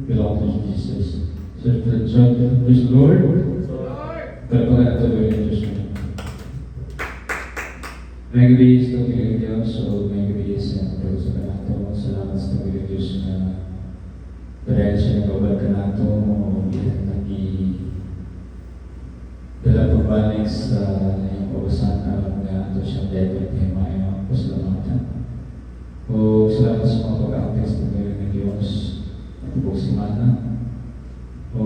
belong to Jesus. So, praise the Lord. Pagpapalat ito ba yung Diyos mo? May gabi sa Panginoon Diyos, so may gabi sa pagsasabi nato. Salamat sa Panginoon Diyos na dahil siya nag-obal ka nato o dala pabalik sa iyong pabasan alam nga ito siyang debit kay Maya. Pasalamatan. O salamat sa mga pag-aakit sa Panginoon Diyos at buong simana. O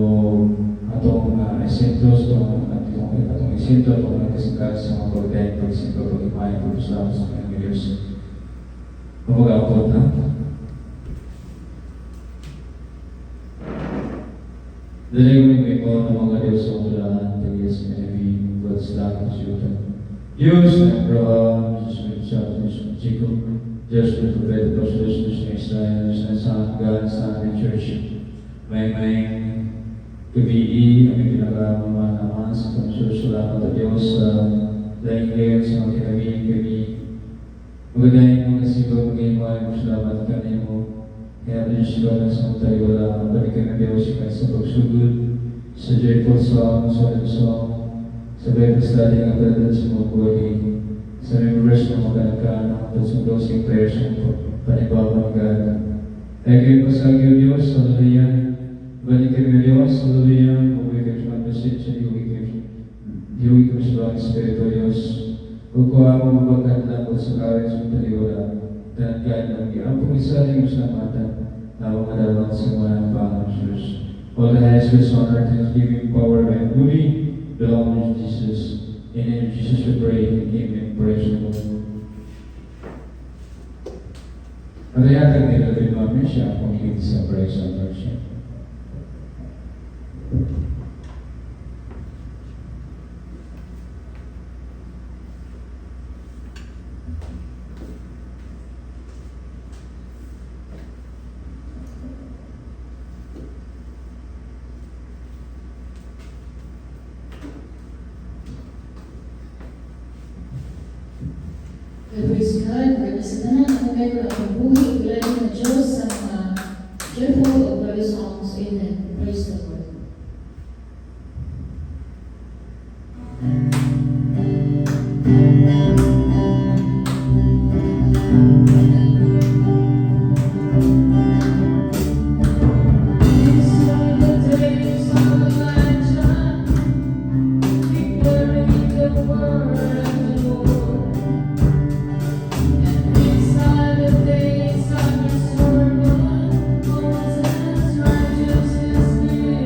atong esentos atong esentos atong nagkasikat sa mga pagdahin pag-isinto pag-imayan pag-salamat sa Panginoon Diyos. Mag-aakot na. Dali ko yung ikaw ng mga Diyos sa mulahan pag-ias na ibig buat sa lahat ng siyutan. Diyos na Abraham, Diyos na Isaac, Diyos na Jacob, Diyos na Prophet, Diyos na Israel, Diyos na Sanggan, sa aming church. May gabi, aming pinag-aaraman naman sa Panginoon. Salamat at Diyos sa dahil ngayon sa mga kinabi. Magadahin mo na sigaw ngayon mo, salamat ka na mo. Kaya din sigaw na sa mga tayo wala. Balikan na Diyos sa pagsugod, sa joyful song, solemn song, sa Bible study ng pagdadan sa mga buhay, sa remembrance ng mga kanakanan, at sa closing prayers ng panibawang God. Kaya kayo pasagyo Diyos, hallelujah. Balikan ng Diyos, hallelujah. Mabuhay kayo sa mga message, diuwi kayo sa mga Espiritu Diyos. Kukuha mo mapagkandang sa kawin sa taliwala. Dan kahit ang iyapong isa rin sa mata, tawang madalawang sa mga Panginoon Diyos. All the highest grace on earth is giving power and glory belong to Jesus. In the name of Jesus we pray. Amen. Praise the Lord. At ayatag nila din namin siya kung hindi sa praise and worship. Praise God, para sa tanan ang meron ang buhay, ilalim ng Diyos sa mga joyful of praise songs. Amen. Praise the Lord. Righteousness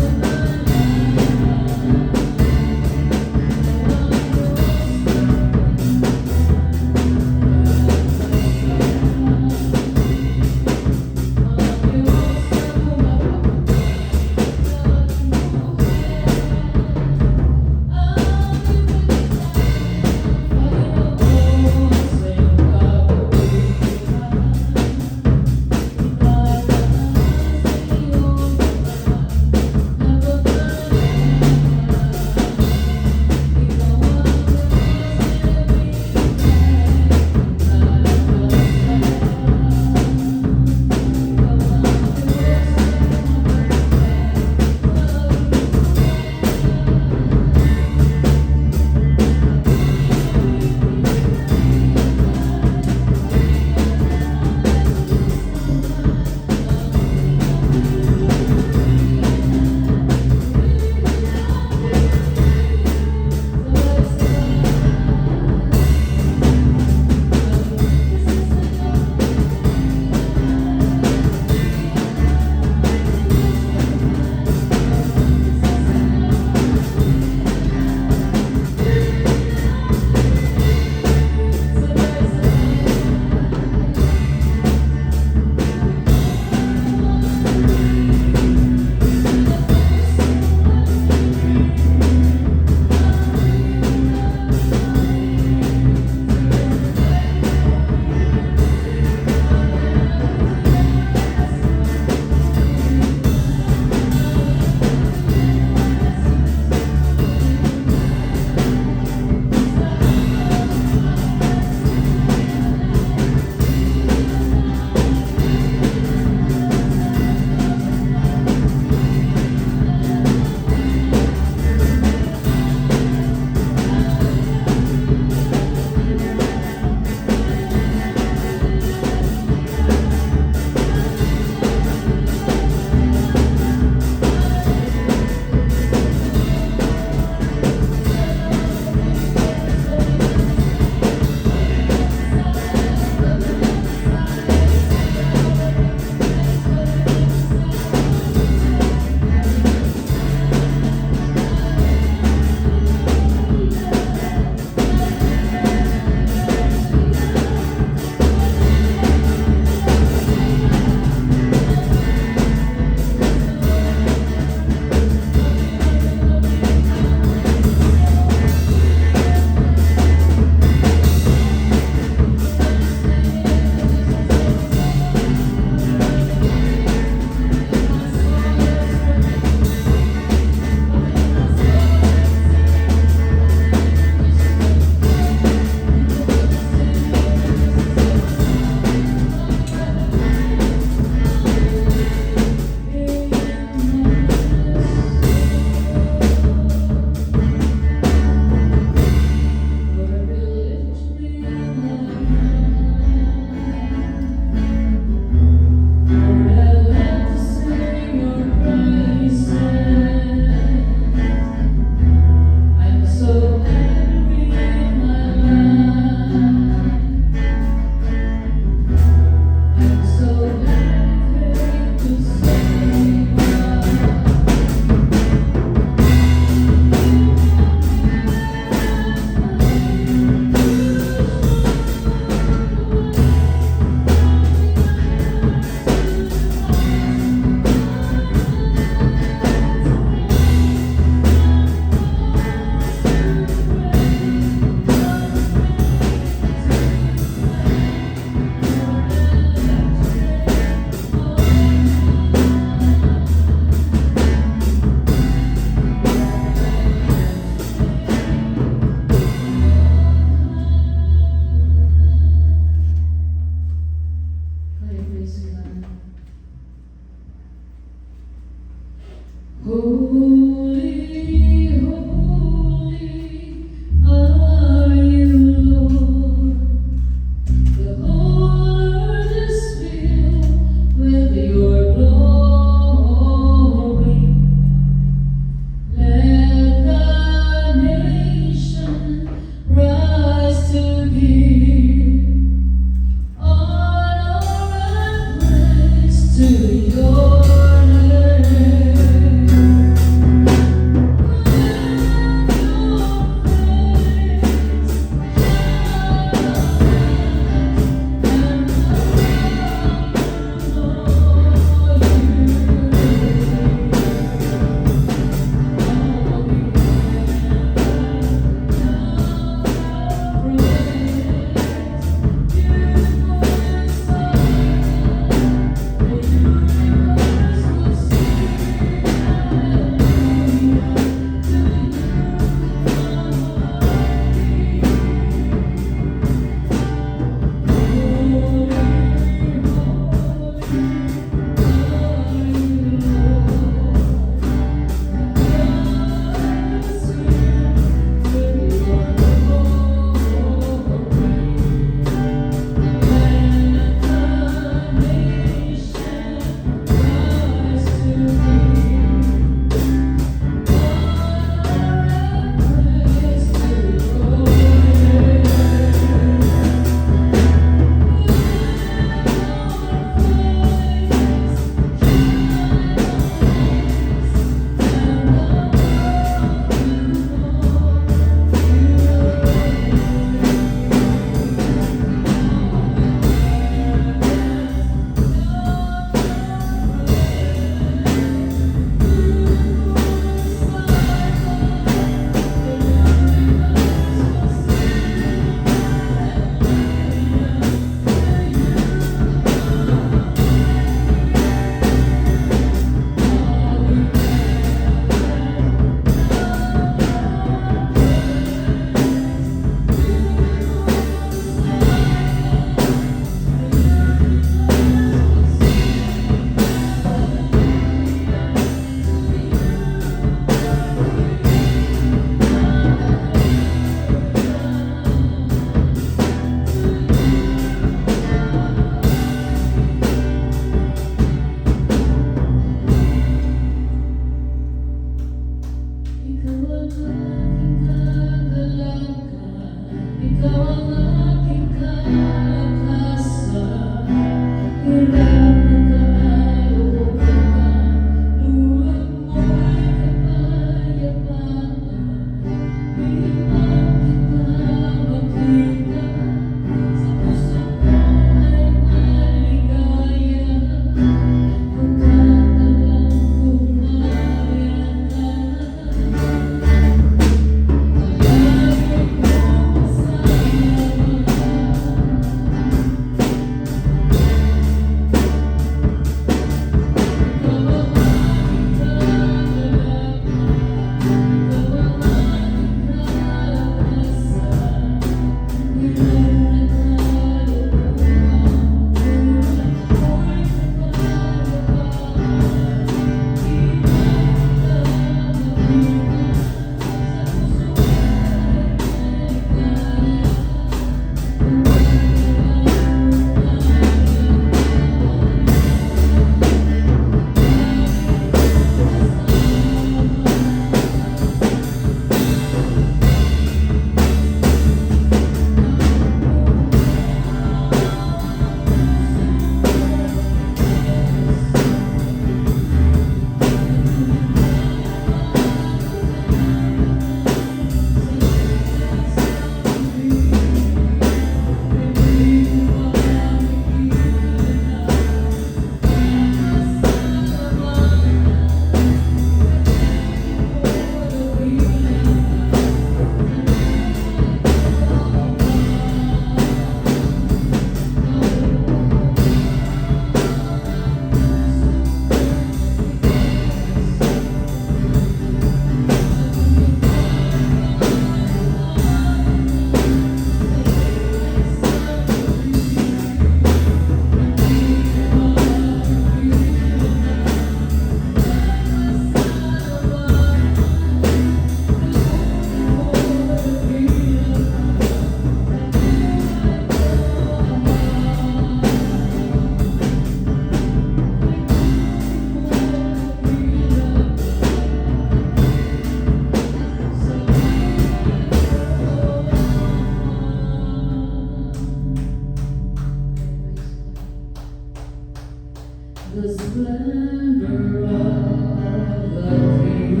the splendor of the King.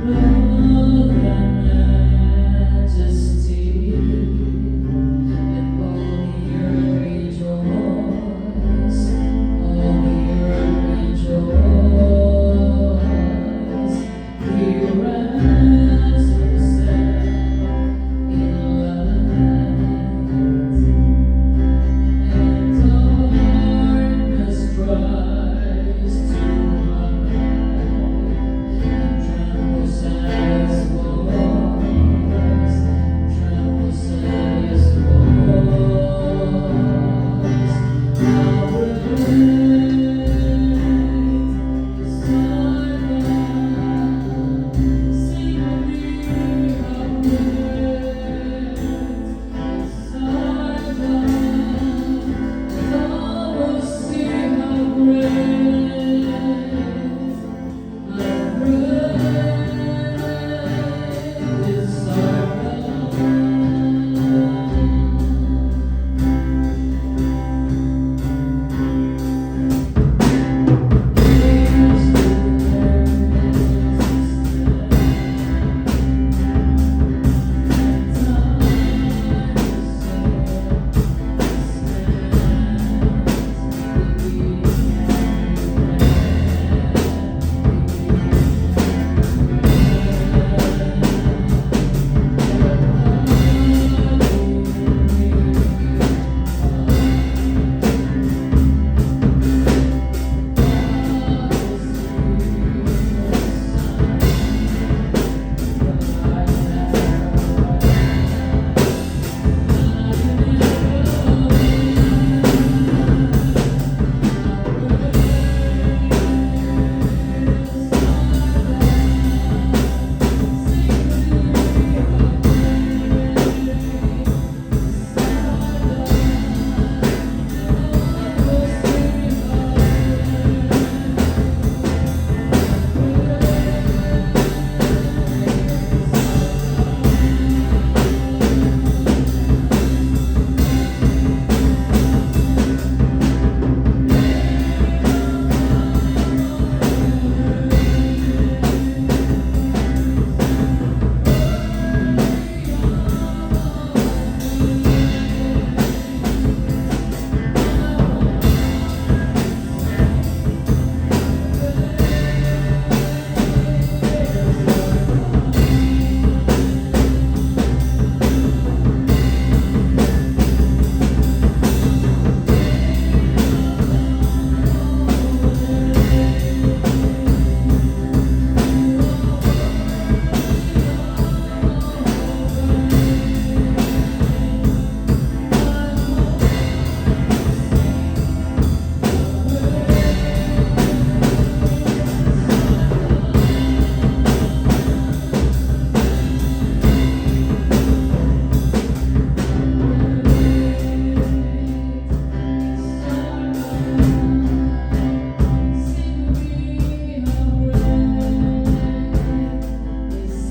Love and majesty, and all the earth rejoice, all the earth rejoice. He wraps himself in light, and darkness tries to hide, and trembles at his voice, trembles at his voice. How great is our God! Sing with me, how great is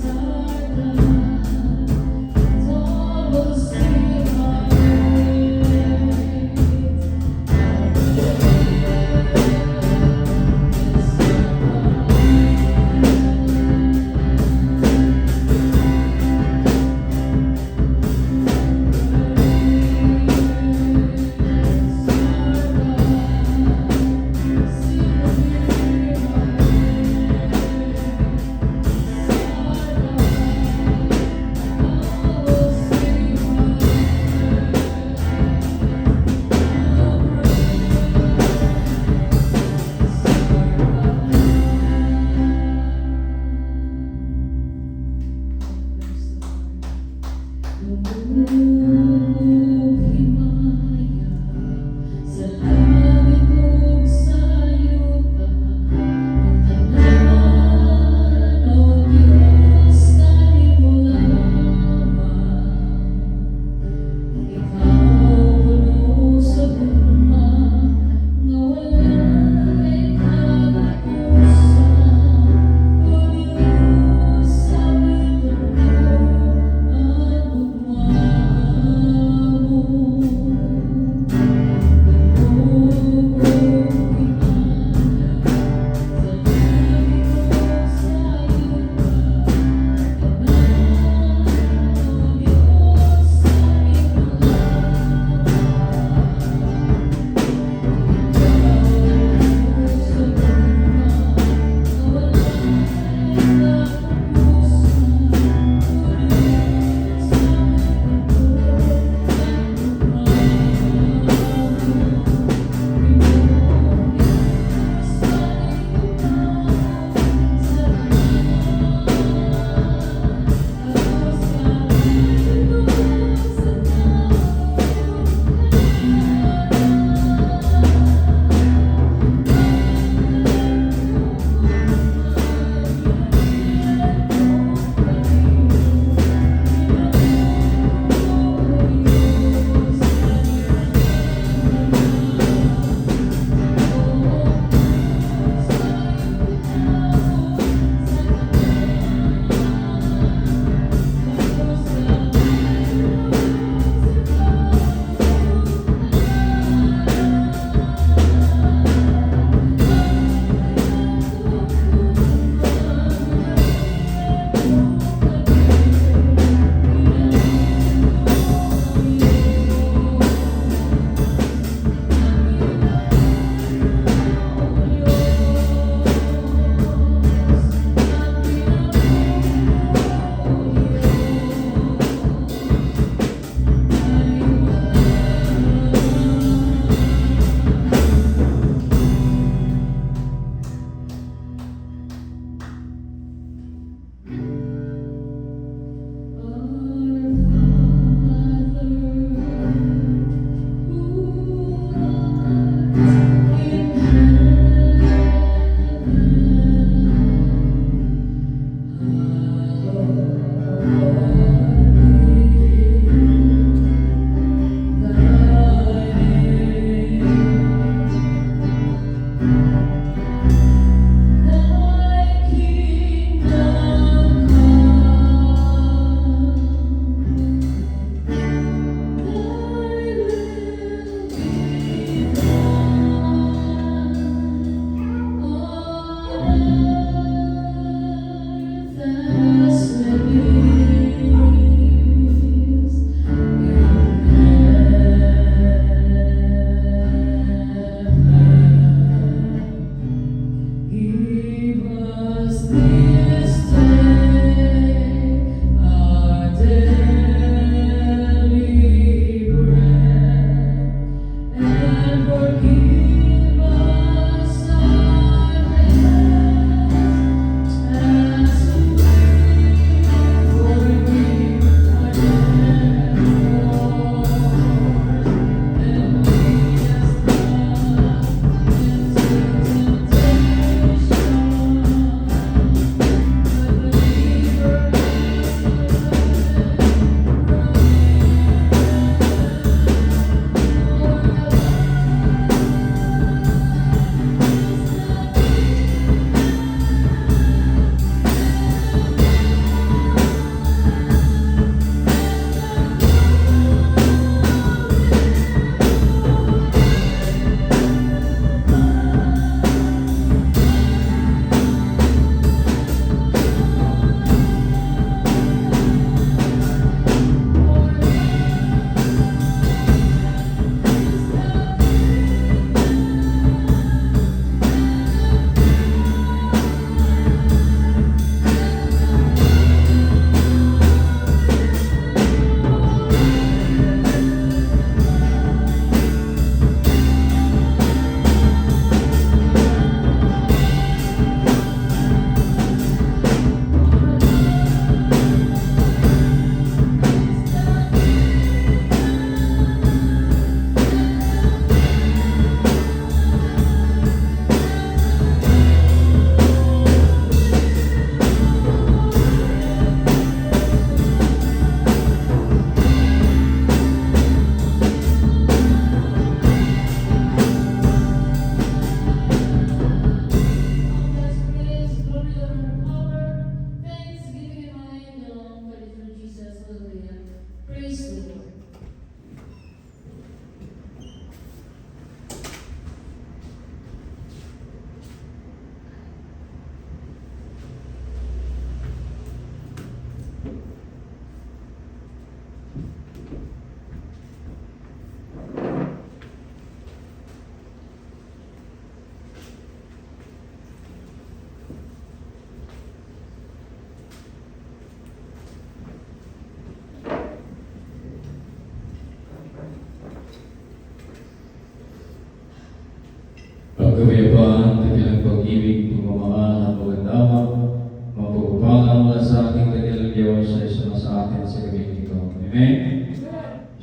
our God! And all will see how great is our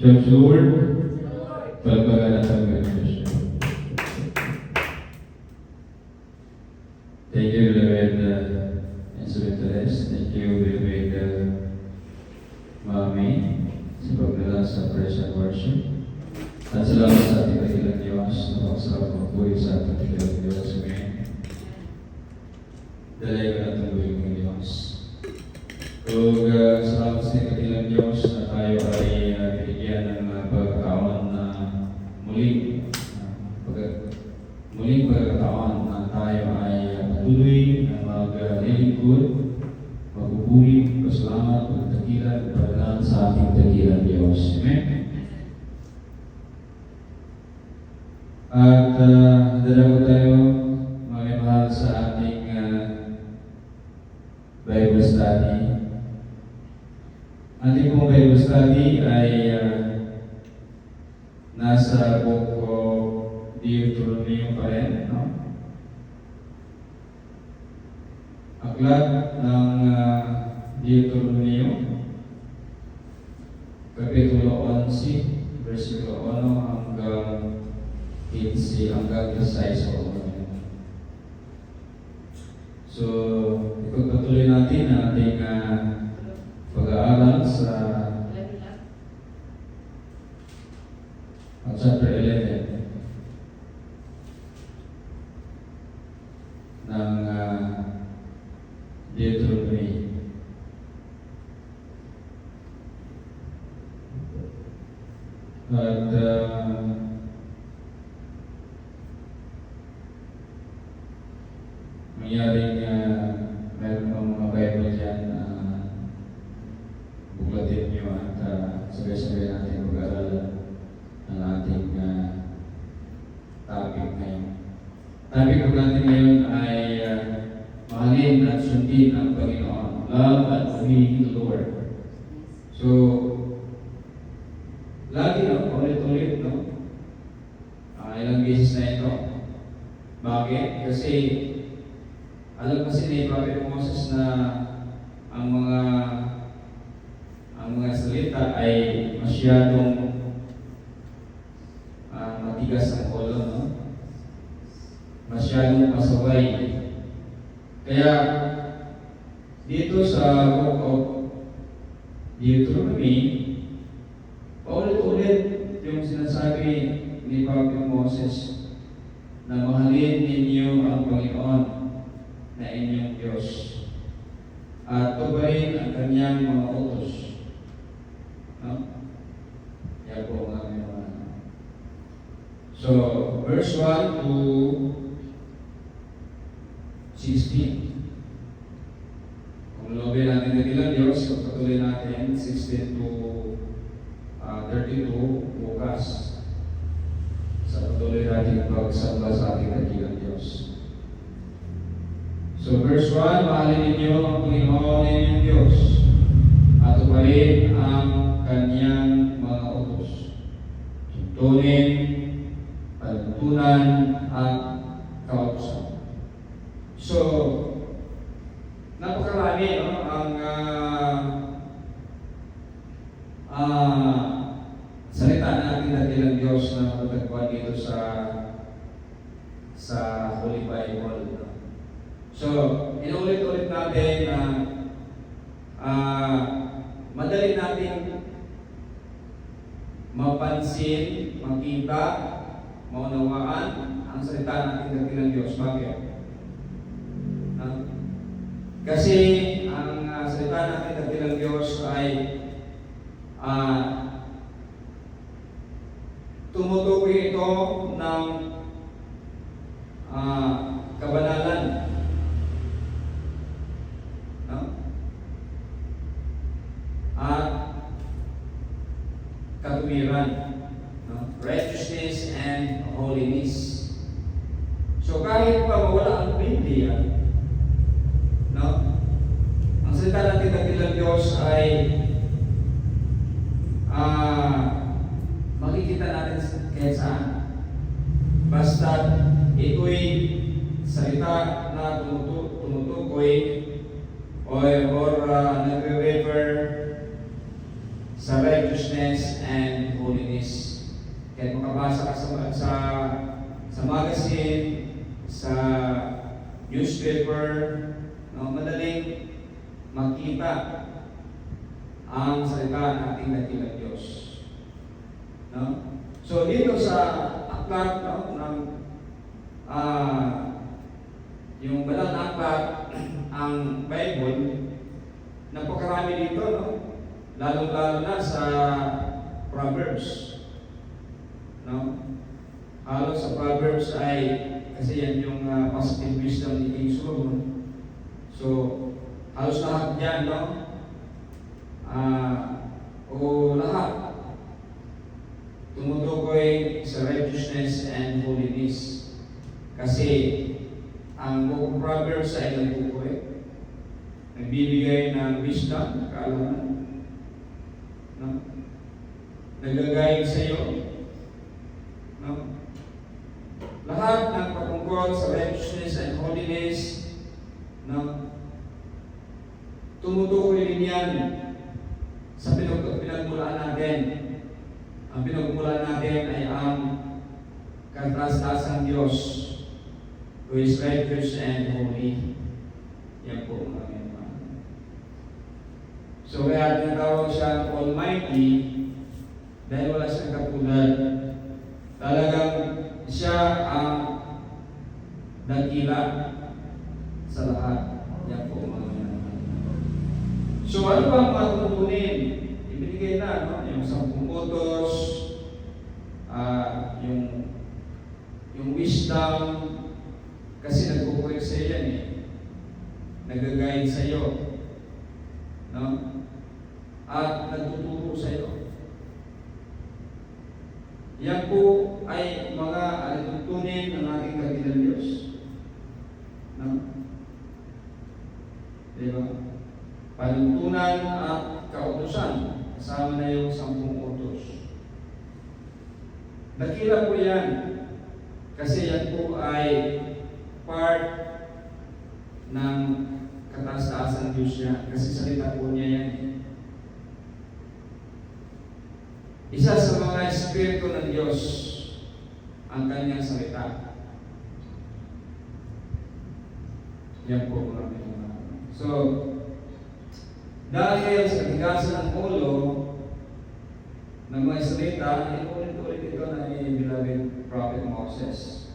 Church Lord, palagpagan natin ang Diyos. Thank you, Beloved Instrumentalist. Thank you, Beloved Mami, sa pagdala sa praise and worship. At salamat sa ating kagilang Diyos, na pagsarap magpuwi sa ating kagilang Diyos. Amen. Dalay ka na tungguin ng Diyos. Kung salamat sa ating kagilang Diyos na tayo ay binigyan ng pagkakataon na muling pagkakataon na tayo ay patuloy na maglilingkod, magpupuri, pasalamat, pagdakilan, pagdakilan sa ating dakilang Diyos. Amen? At dalawa tayo mga mahal sa ating Bible study. Ating pong Bible study ay nasa book of Deuteronomy pa rin, no? Aklat ng Deuteronomy, Kapitulo 11, versikulo 1 hanggang 15, hanggang 16. So, ipagpatuloy natin ang ating pag-aaral sa chapter 11 ng Deuteronomy. At mangyaring meron pang mga Bible dyan, buklatin nyo at sabay-sabay natin mag-aaral ng ating topic ngayon. Topic po natin ngayon ay mahalin at sundin ang Panginoon. Love and obey the Lord. So, lagi na, ulit-ulit, no? Ilang beses na ito. Bakit? Kasi alam kasi ni Prophet Moses na ang mga salita ay masyadong matigas ang ulo, no? Masyadong masaway. Kaya dito sa book of Deuteronomy, paulit-ulit yung sinasabi ni Prophet Moses na mahalin ninyo ang Panginoon na inyong Diyos at tubayin ang kanyang mga utos. No? Yan po ang aming mga. So, verse 1 to 16. Kung lobby natin na ilang Diyos, patuloy natin 16 to 32 bukas sa patuloy natin pagsamba sa ating dakilang Diyos. So verse 1, mahalin ninyo ang Panginoon inyong Diyos at tuparin ang kanyang mga utos. Tuntunin, panuntunan at kautusan. So, napakarami, no? Ang salita natin dakilang Diyos na matagpuan dito sa Holy Bible. No? So, inulit-ulit natin na madali natin mapansin, makita, maunawaan ang salita natin dakilang Diyos. Bakit? Kasi ang salita natin dakilang Diyos ay tumutukoy ito ng kabanalan. No? At katuwiran. No? Righteousness and holiness. So kahit pa mawala ang Biblia, no? Ang salita natin dakilang Diyos ay makikita natin kahit saan. Basta ito'y salita na tumutukoy or nagre-refer sa righteousness and Kahit makabasa ka sa magazine, sa newspaper, no, madaling makita ang salita ng ating dakilang Diyos. No? So dito sa aklat, no, ng yung banal na aklat, ang Bible, napakarami dito, no? Lalo-lalo na sa Proverbs. No? Halos sa Proverbs ay, kasi yan yung positive wisdom ni King Solomon. So, halos lahat yan, no? O lahat tumutukoy sa righteousness and holiness. Kasi ang Book of Proverbs ay nagtukoy, nagbibigay ng wisdom, kaalaman, no? Nagagayad sa iyo, no? Lahat ng patungkol sa righteousness and holiness, no? Tumutukoy din yan sa pinagmulaan natin. Ang pinagmulaan natin ay ang kataas-taasang Diyos, who is righteous and holy. Yan po mga kapatid. So kaya tinatawag siya Almighty dahil wala siyang katulad. Talagang siya ang dakila sa lahat. Yan po mga kapatid. So ano ba ang mga tutunin? Ibinigay na, no? Yung 10 utos, yung wisdom, kasi nagkukurik sa iyo yan eh. Nag-guide sa iyo. No? At nagtuturo sa iyo. Yan po ay mga alitutunin ng ating dakilang Diyos. No? Diba? Panuntunan at kautusan. Kasama na yung 10 utos. Dakila po yan. Kasi yan po ay part ng kataas-taasang Diyos niya. Kasi salita po niya yan. Isa sa mga espiritu ng Diyos ang kanyang salita. Yan po mga kapatid. So, dahil sa tigasan ng ulo ng mga salita, ulit-ulit ito na ni beloved Prophet Moses.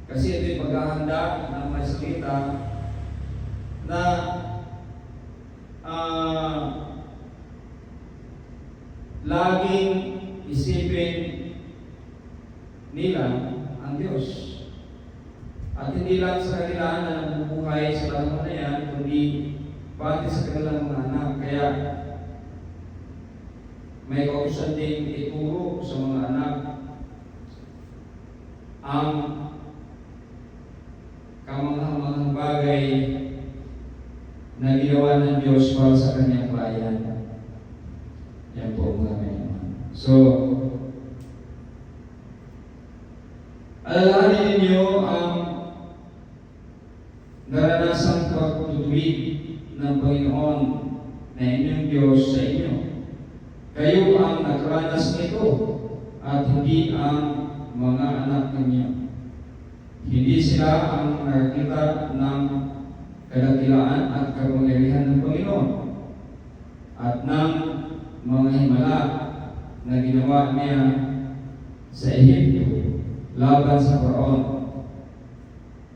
Kasi ito yung paghahanda ng mga salita na laging isipin nila ang Diyos. At hindi lang sa kanila na nabubuhay sa panahon na yan, kundi pati sa kanilang mga anak. Kaya may kautusan din ituro sa mga anak ang kamangha-manghang bagay na ginawa ng Diyos para sa kanyang bayan. Yan po mga kapatid. So, alalahanin ninyo ang naranasang pagtutuwid ng Panginoon na inyong Diyos sa inyo. Kayo ang nakaranas nito at hindi ang mga anak ninyo. Hindi sila ang nakakita ng kadakilaan at kapangyarihan ng Panginoon at ng mga himala na ginawa niya sa Ehipto laban sa Paraon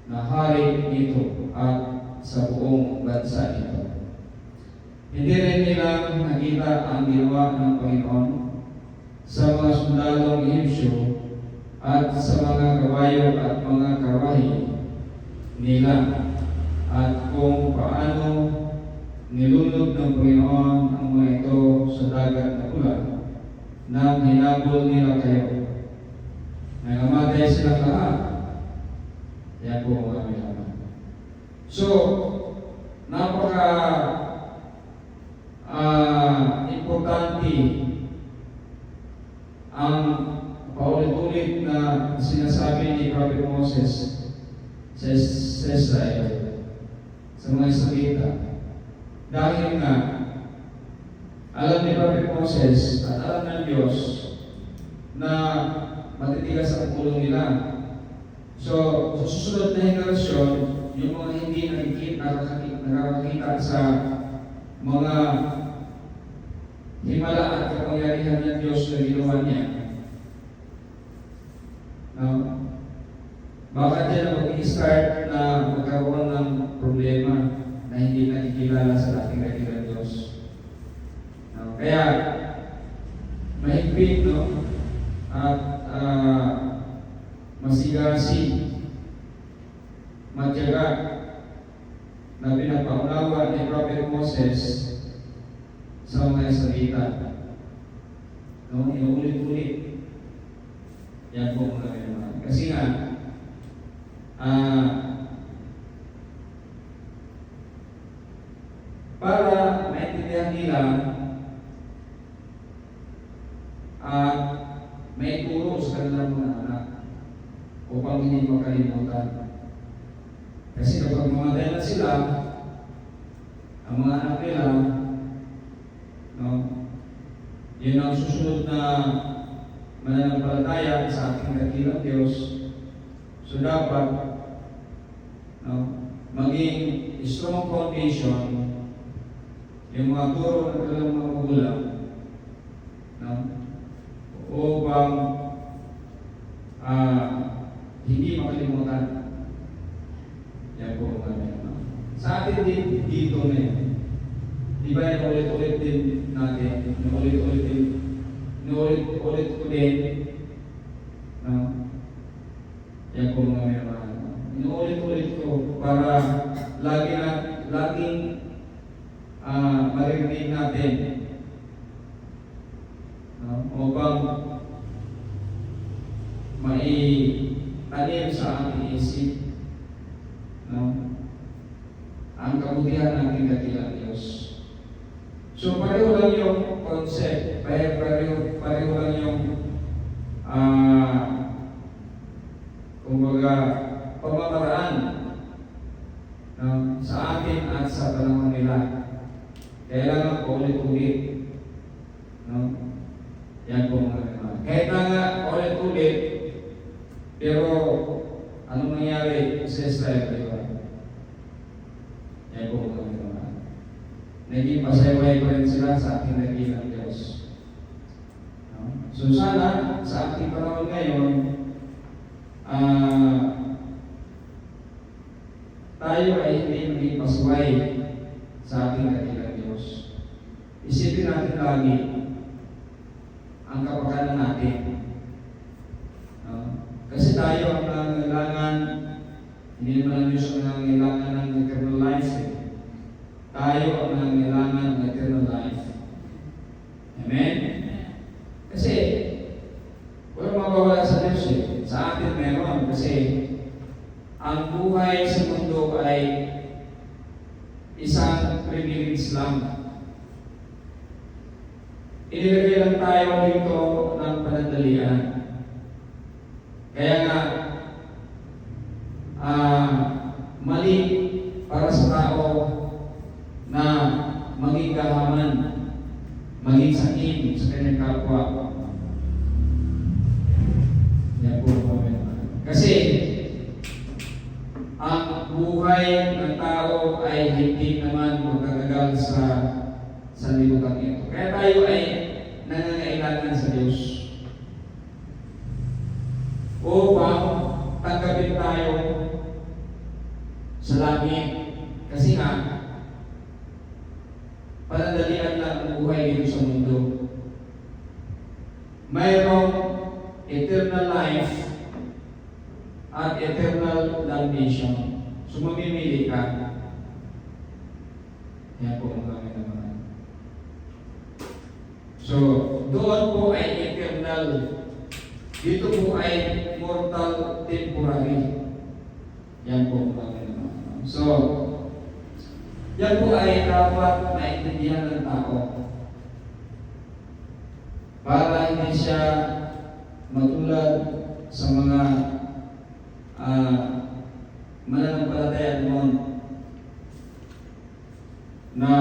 na hari nito at sa buong bansa nito. Hindi rin nila nakita ang ginawa ng Panginoon sa mga sundalong Ehipsyo at sa mga kabayo at mga karwahe nila at kung paano nilunod ng Panginoon ang mga ito sa dagat na ulan nang hinabol nila kayo. Nangamatay silang lahat. Yan po mga kapatid. So, napaka importante ang paulit-ulit na sinasabi ni Prophet Moses sa Israel sa mga salita. Dahil nga Alam ni Prophet Moses at alam ng Diyos na matitigas ang ulo nila. So, sa susunod na henerasyon, yung mga hindi nakakakita sa mga himala at kapangyarihan ng Diyos na ginawa niya. No? Baka dyan mag-i-start na magkaroon ng problema na hindi nakikilala sa dating dakilang Diyos. No? Kaya, mahigpit, no? At masigasig, matyaga na pinapaunawa ni Prophet Moses sa mga salita. No? Inuulit-ulit. Yan po mga naman. Kasi nga, para maintindihan nila may turo sa kanilang mga anak upang hindi makalimutan. Kasi kapag mamatay na sila, ang mga anak nila, no, yun ang susunod na mananampalataya sa ating dakilang Diyos. So dapat maging strong foundation yung mga turo ng kanilang mga magulang, upang hindi makalimutan. Yan po mga sa atin din dito na yan. Di ba yung ulit-ulit din natin, inuulit ko din, yan po mga inuulit-ulit ko para laging maririnig natin, upang maitanim sa ating isip ang kabutihan ng ating dakilang Diyos. So pareho lang yung concept, pareho lang yung kumbaga pamamaraan sa atin at sa panahon nila. Kailangan po ulit-ulit. Yan po mga naman. Kahit na nga ulit-ulit, pero anong nangyari sa Israel, di ba? Yan po mga naman. Naging pasayaway pa rin sila sa ating dakilang Diyos. So sana sa ating panahon ngayon, tayo ay hindi maging pasaway sa ating dakilang Diyos. Isipin natin lagi ang kapakanan natin. Kasi tayo ang nangangailangan, hindi naman ang Diyos ang nangangailangan ng eternal life. Tayo ang nangangailangan ng eternal life. Amen? Kasi, walang mawawala sa Diyos eh. Sa atin meron. Kasi, ang buhay sa mundo ay isang privilege lang. Inilagay lang tayo dito ng panandalian. Kaya nga, mali para sa tao na maging kahaman, maging sakin sa kanyang kapwa. Yan po. Kasi, ang buhay ng tao ay hindi naman magkagagal sa sanlibutan ito. Kaya tayo ay nangangailangan sa Diyos upang tanggapin tayo sa langit. Kasi nga, panandalian lang ang buhay dito sa mundo. Mayroong eternal life at eternal damnation. So mamimili ka. Yan po ang kami naman. So, doon po ay eternal. Dito po ay mortal temporary. Yan po ang kami naman. So, yan po ay dapat maintindihan ng tao para hindi siya matulad sa mga mananampalataya noon na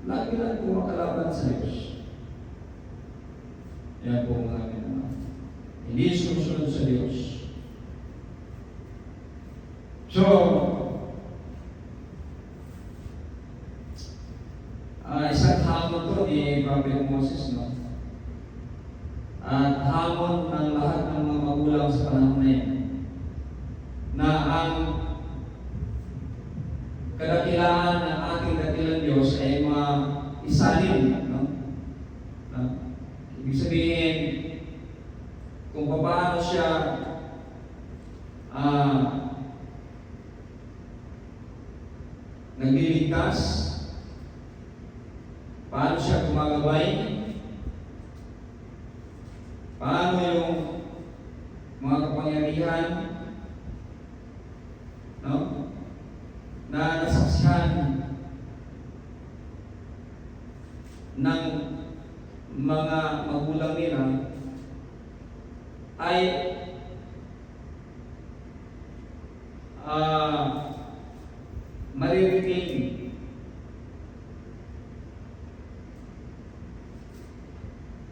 lagi lang po makalaban Yan po ang aming hindi sumusunod sa Diyos. So, isang hamon to ni Prophet Moses, no? At hamon ng lahat ng mga magulang sa panahon na yan, na ang kadakilaan ng ating dakilang Diyos ay maisalin, no? Ibig sabihin, kung paano siya nagliligtas, paano siya gumagabay, paano yung mga kapangyarihan, no, na nasaksihan ng mga magulang nila ay maririnig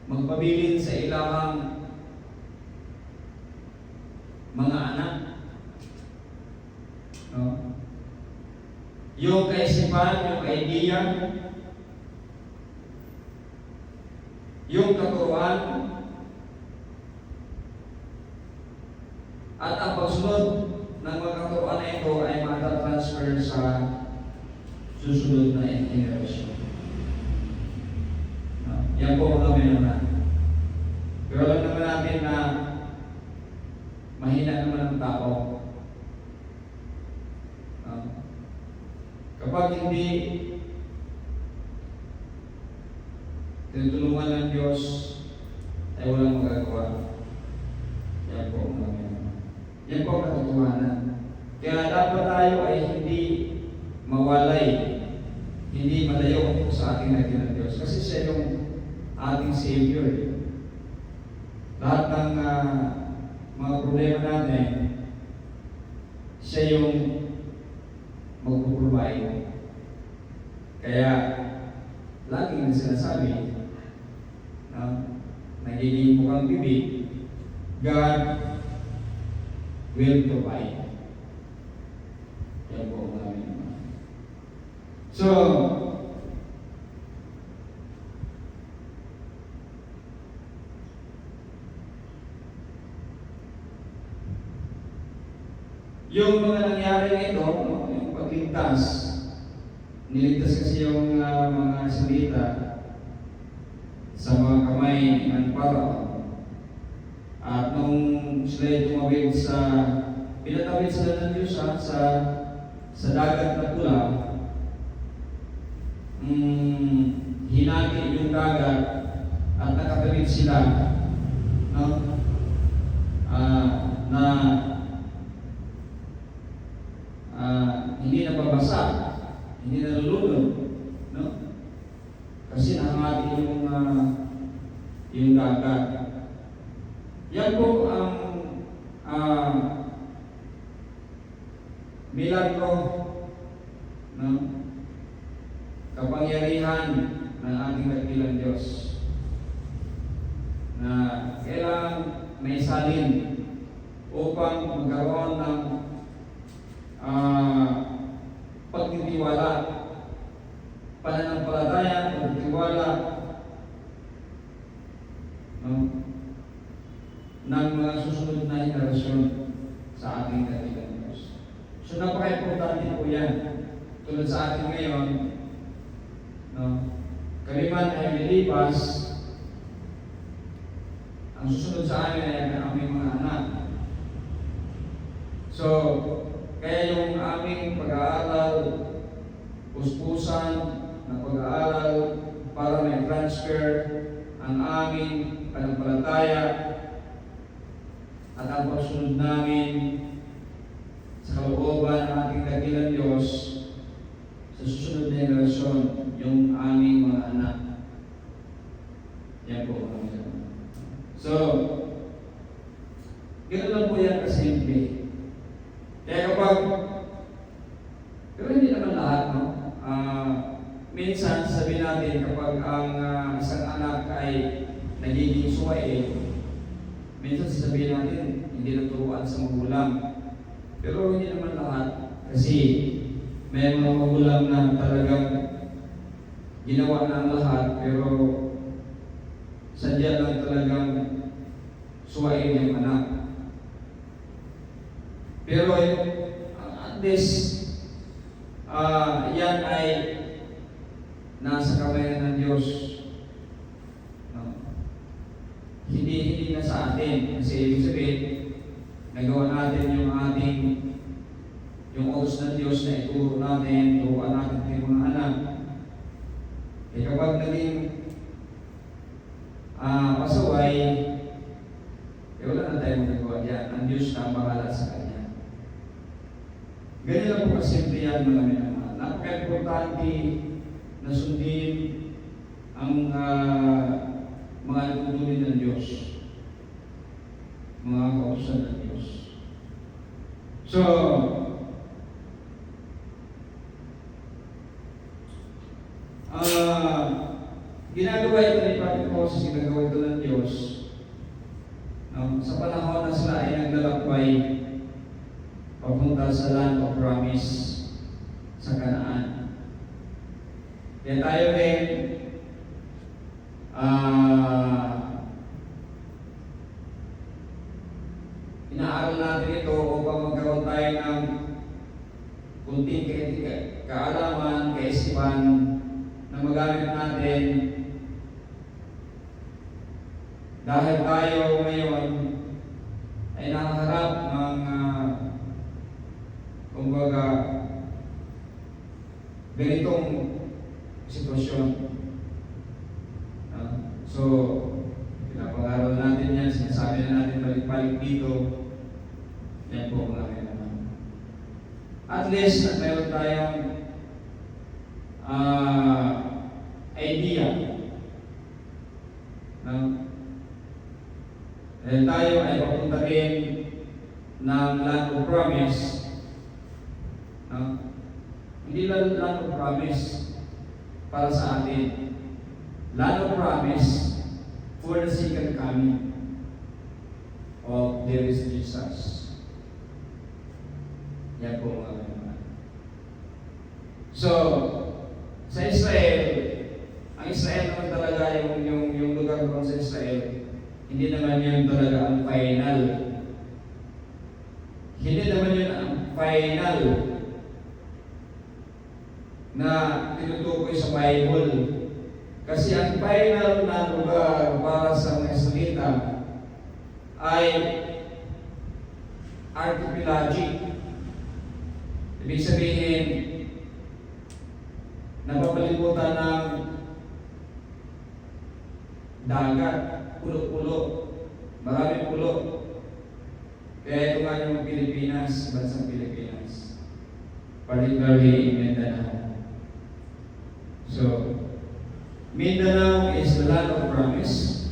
magpabilin sa ilahang mga anak, no? Yung kaisipan, yung idea, yung katuruan, at ang pagsunod ng mga katuruan na ito ay matatransfer sa susunod na generation. Yan po ang kami naman. Pero alam naman natin na mahina naman ang tao. Kapag hindi tinutulungan ng Diyos, ay walang magagawa. Yan po ang kami naman. Yan po ang katotohanan. Kaya dapat tayo ay hindi mawalay, hindi malayo sa ating dakilang Diyos. Kasi siya yung ating Savior. Lahat ng mga problema natin, siya yung magpuprovide. Kaya, laging sinasabi, nagiging mukhang bibig, God will provide. Yan po ang namin naman. So, yung mga nangyari ito, yung pagligtas, niligtas kasi yung mga Israelita sa mga kamay ng Paro. At nung sila tumawid pinatawid sila ng Diyos sa dagat na pula, hinagi yung dagat at nakatawid sila, no? Hindi nababasa, hindi nalulunod, no? Kasi nakangati yung dagat. Yan po ang milagro, no? Kapangyarihan ng ating dakilang Diyos na kailangan may salin upang magkaroon ng pagtitiwala, pananampalataya, pagtitiwala, no, ng mga susunod na henerasyon sa ating dakilang Diyos. So napaka-importante po yan. Tulad sa atin ngayon, no, kami man ay lilipas, ang susunod sa amin ay ang aming mga anak. So, kaya yung aming pag-aaral, puspusan na pag-aaral para may transfer ang aming pananampalataya at ang pagsunod namin sa kalooban ng ating dakilang Diyos sa susunod na henerasyon, yung aming mga anak. Yan po ang mga. So, ganoon lang po yan kasimple. Kaya pero hindi naman lahat, no? Minsan sabihin natin kapag ang isang anak ay nagiging suwain, minsan sasabihin natin, hindi naturuan sa magulang. Pero hindi naman lahat. Kasi may mga magulang na talagang ginawa na ang lahat, pero sadya lang talagang suwain yung anak. Pero at least, yan ay nasa kamay ng Diyos. No? Hindi na sa atin. Kasi ibig sabihin, nagawa natin yung oras ng Diyos na ituro natin, turuan natin yung mga anak. Eh kapag naging pasaway, wala na tayong magagawa dyan. Ang Diyos na ang bahala sa Kanya. Ganyan lang po kasimple yan, mga minamahal. Napaka-importante na sundin ang mga tutunin ng Diyos, mga kautusan ng Diyos. So, ginagawa ito ni Prophet Moses, ginagawa ito ng Diyos. Sa panahon na sila ay naglalakbay papunta sa land of promise sa Canaan. Kaya tayo rin inaaral natin ito upang magkaroon tayo ng kunting kaalaman, kaisipan na magamit natin dahil tayo ngayon ay nakaharap ng kumbaga ganitong sitwasyon. So, pinapangaral natin yan, sinasabi na natin balik-balik dito. Yan po mga kailangan. At least, mayroon tayong idea. Dahil tayo ay papunta rin ng land of promise. Hindi lang land of promise para sa atin. Land of promise for the second coming of the risen Jesus. Yan po mga kailangan. So, sa Israel, ang Israel naman talaga yung lugar doon sa Israel, hindi naman yun talaga ang final. Hindi naman yun ang final na tinutukoy sa Bible. Kasi ang final na lugar para sa mga Israelita ay archipelagic. Ibig sabihin, napapalibutan ng dagat, pulo-pulo, maraming pulo. Kaya ito nga yung Pilipinas, bansang Pilipinas. Particularly in Mindanao. So, Mindanao is the land of promise.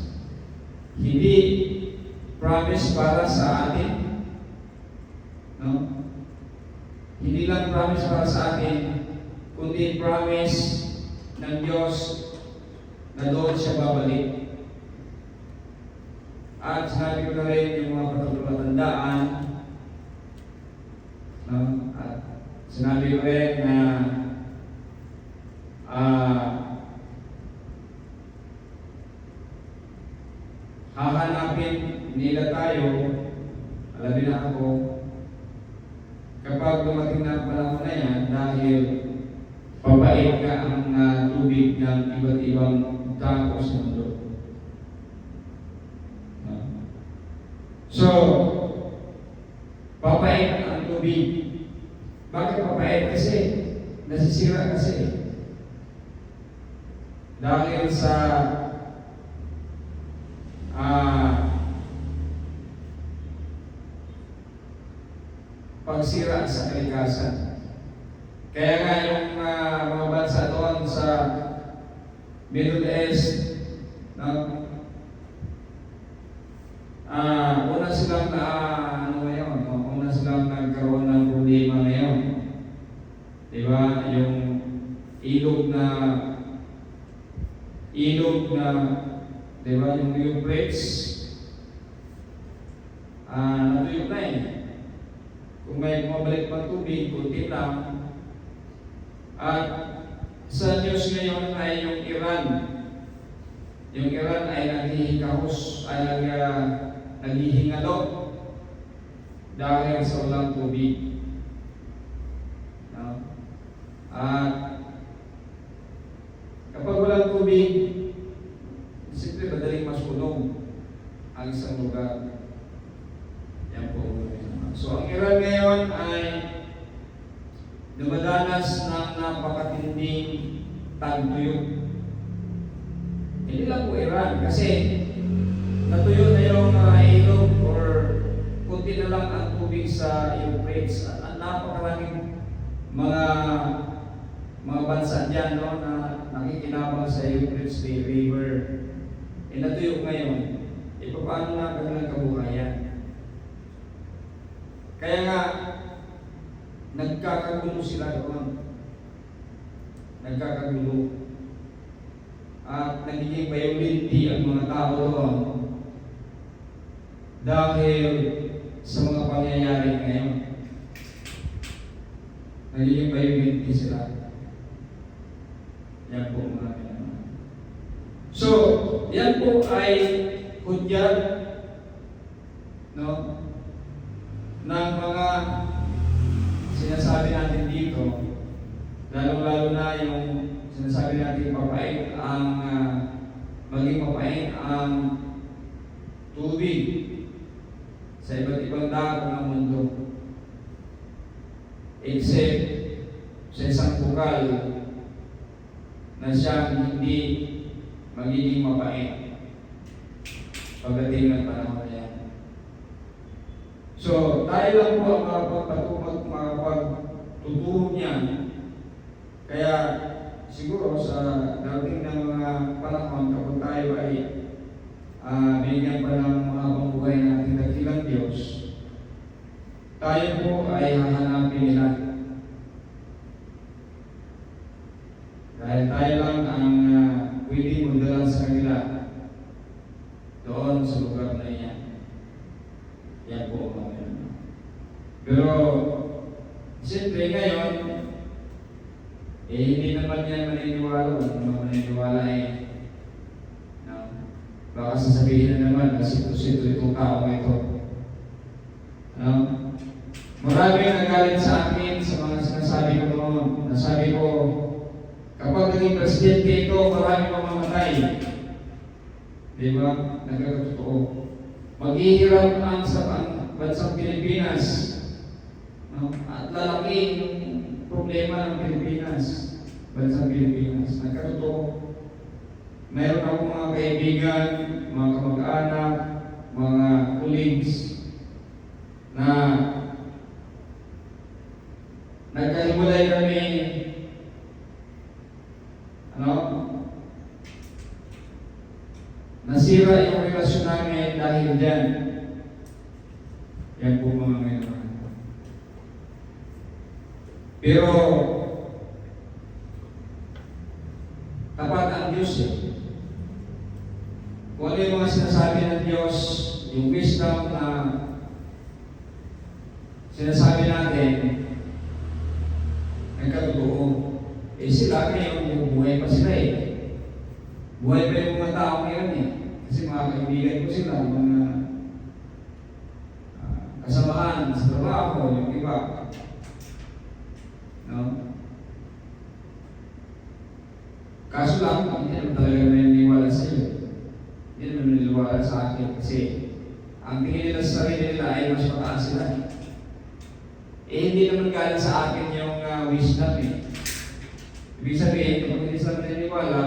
Hindi promise para sa atin. No? Hindi lang promise para sa atin, kundi promise ng Diyos na doon siya babalik. At sinabi ko na rin yung mga patulatandaan. No? At sinabi ko rin na hahanapin nila tayo, alamin na ako, kapag dumating na ang panahon na yan, dahil papait ka ang tubig ng iba't ibang tao sa mundo. So, papait ang tubig. Bakit papait? Kasi nasisira kasi. Dahil sa pagsira sa kalikasan. Kaya nga yung mga bansa doon sa Middle East, una silang una silang nagkaroon ng problema ngayon. Diba? Yung ilog na Di ba? Yung plates, natuyo na eh. Kung may bumabalik pang tubig, kunti lang. At sa Diyos ngayon ay yung Iran. Yung Iran ay naghihikahos, ay naghihingalo dahil sa walang tubig. No? At kapag walang tubig, simple madaling masunog ang isang lugar. Yan po. So ang Iran ngayon ay dumadanas ng napakatinding tagtuyot. Hindi lang po Iran kasi natuyo na yung ilog or kunti na lang ang tubig sa Euphrates. At napakaraming mga bansa dyan, no, na nakikinabang sa Euphrates River. Natuyo ngayon. Paano na kanilang kabuhayan? Kaya nga, nagkakagulo sila doon. Nagkakagulo. At nagiging violenti ang mga tao doon dahil sa mga pangyayari ngayon. Nagiging violenti sila. Yan po mga pinag. So, yan po ay hudyat, no, ng mga sinasabi natin dito, lalo-lalo na yung sinasabi natin mapait ang maging mapait ang tubig sa iba't ibang dako ng mundo, except sa isang bukal na siyang hindi magiging mapait pagdating ng panahon na yan. So, tayo lang po ang makapagtuturo niyan. Kaya, siguro sa dating ng mga panahon, kapag tayo ay binigyan pa ng mga pambuhay natin dakilang Diyos, tayo po ay hahanapin nila. Dahil tayo lang ang pwede magdala sa kanila doon sa lugar na iyan. Yan po mga. Pero, siyempre ngayon, hindi naman yan maniniwala. Kung naman maniniwala baka sasabihin na naman na sito-sito itong tao ito. Maraming nagalit sa akin sa mga sinasabi ko noon. Nasabi ko, kapag naging presidente ito, maraming mamamatay. Di ba? Nagkakatotoo. Maghihirap ang bansang Pilipinas. At lalaki yung problema ng Pilipinas. Bansang Pilipinas. Nagkakatotoo. Mayroon akong mga kaibigan, mga kamag-anak, mga colleagues na nagkahiwalay kami nasira yung relasyon namin dahil dyan. Yan po mga ngayon. Pero tapat ang Diyos eh. Kung ano yung mga sinasabi ng Diyos, yung wisdom na sinasabi natin, nagkatotoo. Sila ngayon, buhay pa sila eh. Buhay pa yung mga tao ngayon eh. Kasi mga kaibigan ko sila, mga kasamahan sa trabaho, yung iba. No? Kaso lang, hindi naman talaga naniniwala sa iyo. Hindi naman naniniwala sa akin kasi ang tingin nila sa sarili nila ay mas mataas sila. Hindi naman galing sa akin yung wisdom eh. Ibig sabihin, kung hindi sila naniniwala,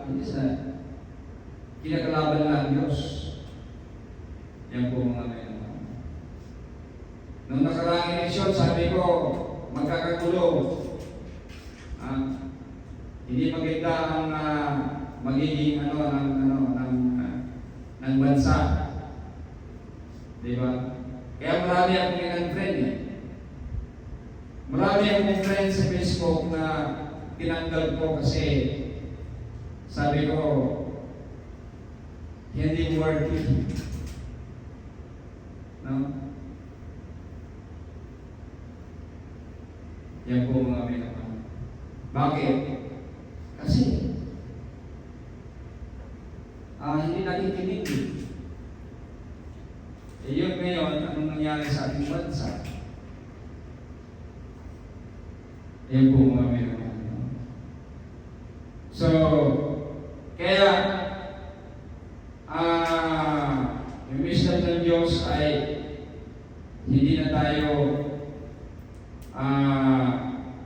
hindi sila kinakalaban lang ang Diyos. Yan po mga ngayon. Nung nakaraang eleksyon, sabi ko, magkakagulo. Hindi maganda ang magiging ng bansa. Di ba? Kaya marami akong in-unfriend eh. Marami akong friend sa Facebook na tinanggal ko kasi sabi ko, hindi worth it. No? Yan po mga minamahal. Bakit? Kasi hindi nakikinig. Yun ngayon, anong nangyari sa ating bansa? Yan po mga minamahal. So, kaya yung wisdom ng Diyos ay hindi na tayo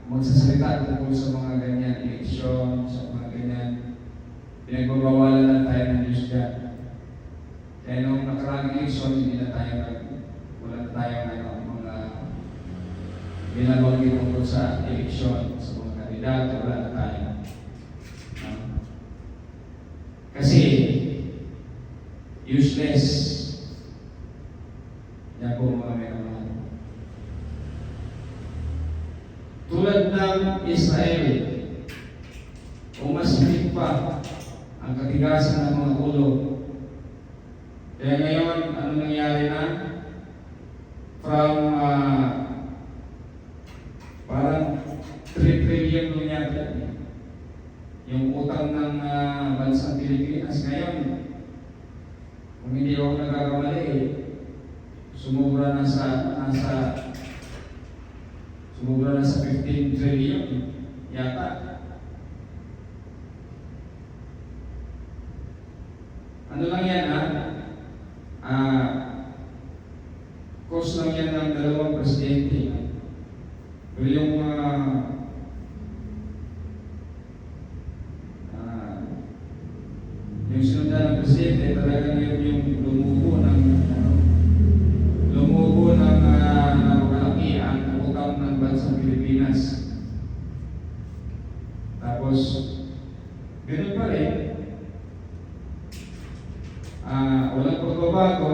magsasalita tungkol sa mga ganyan eleksyon, sa mga ganyan pinagbabawalan na tayo ng Diyos dyan. Kaya nung nakaraang eleksyon, hindi na tayo wala na tayo mga binabanggit tungkol sa eleksyon, sa mga kandidato, wala na tayo. Kasi useless. Yan po mga minamahal. Tulad ng Israel, umasmit pa ang katigasan ng mga ulo. Kaya ngayon, ano nangyari na? From parang 3 trillion na yata yung utang ng bansang Pilipinas ngayon. Kung hindi ako nagkakamali, sumubra na sa 15 trillion yata. Ano lang yan cost lang yan ng dalawang presidente. Pero yung sinundan ng presidente, talagang yun yung lumubo ng napakalaki ang utang ng bansang Pilipinas. Tapos, ganoon pa rin, walang pagbabago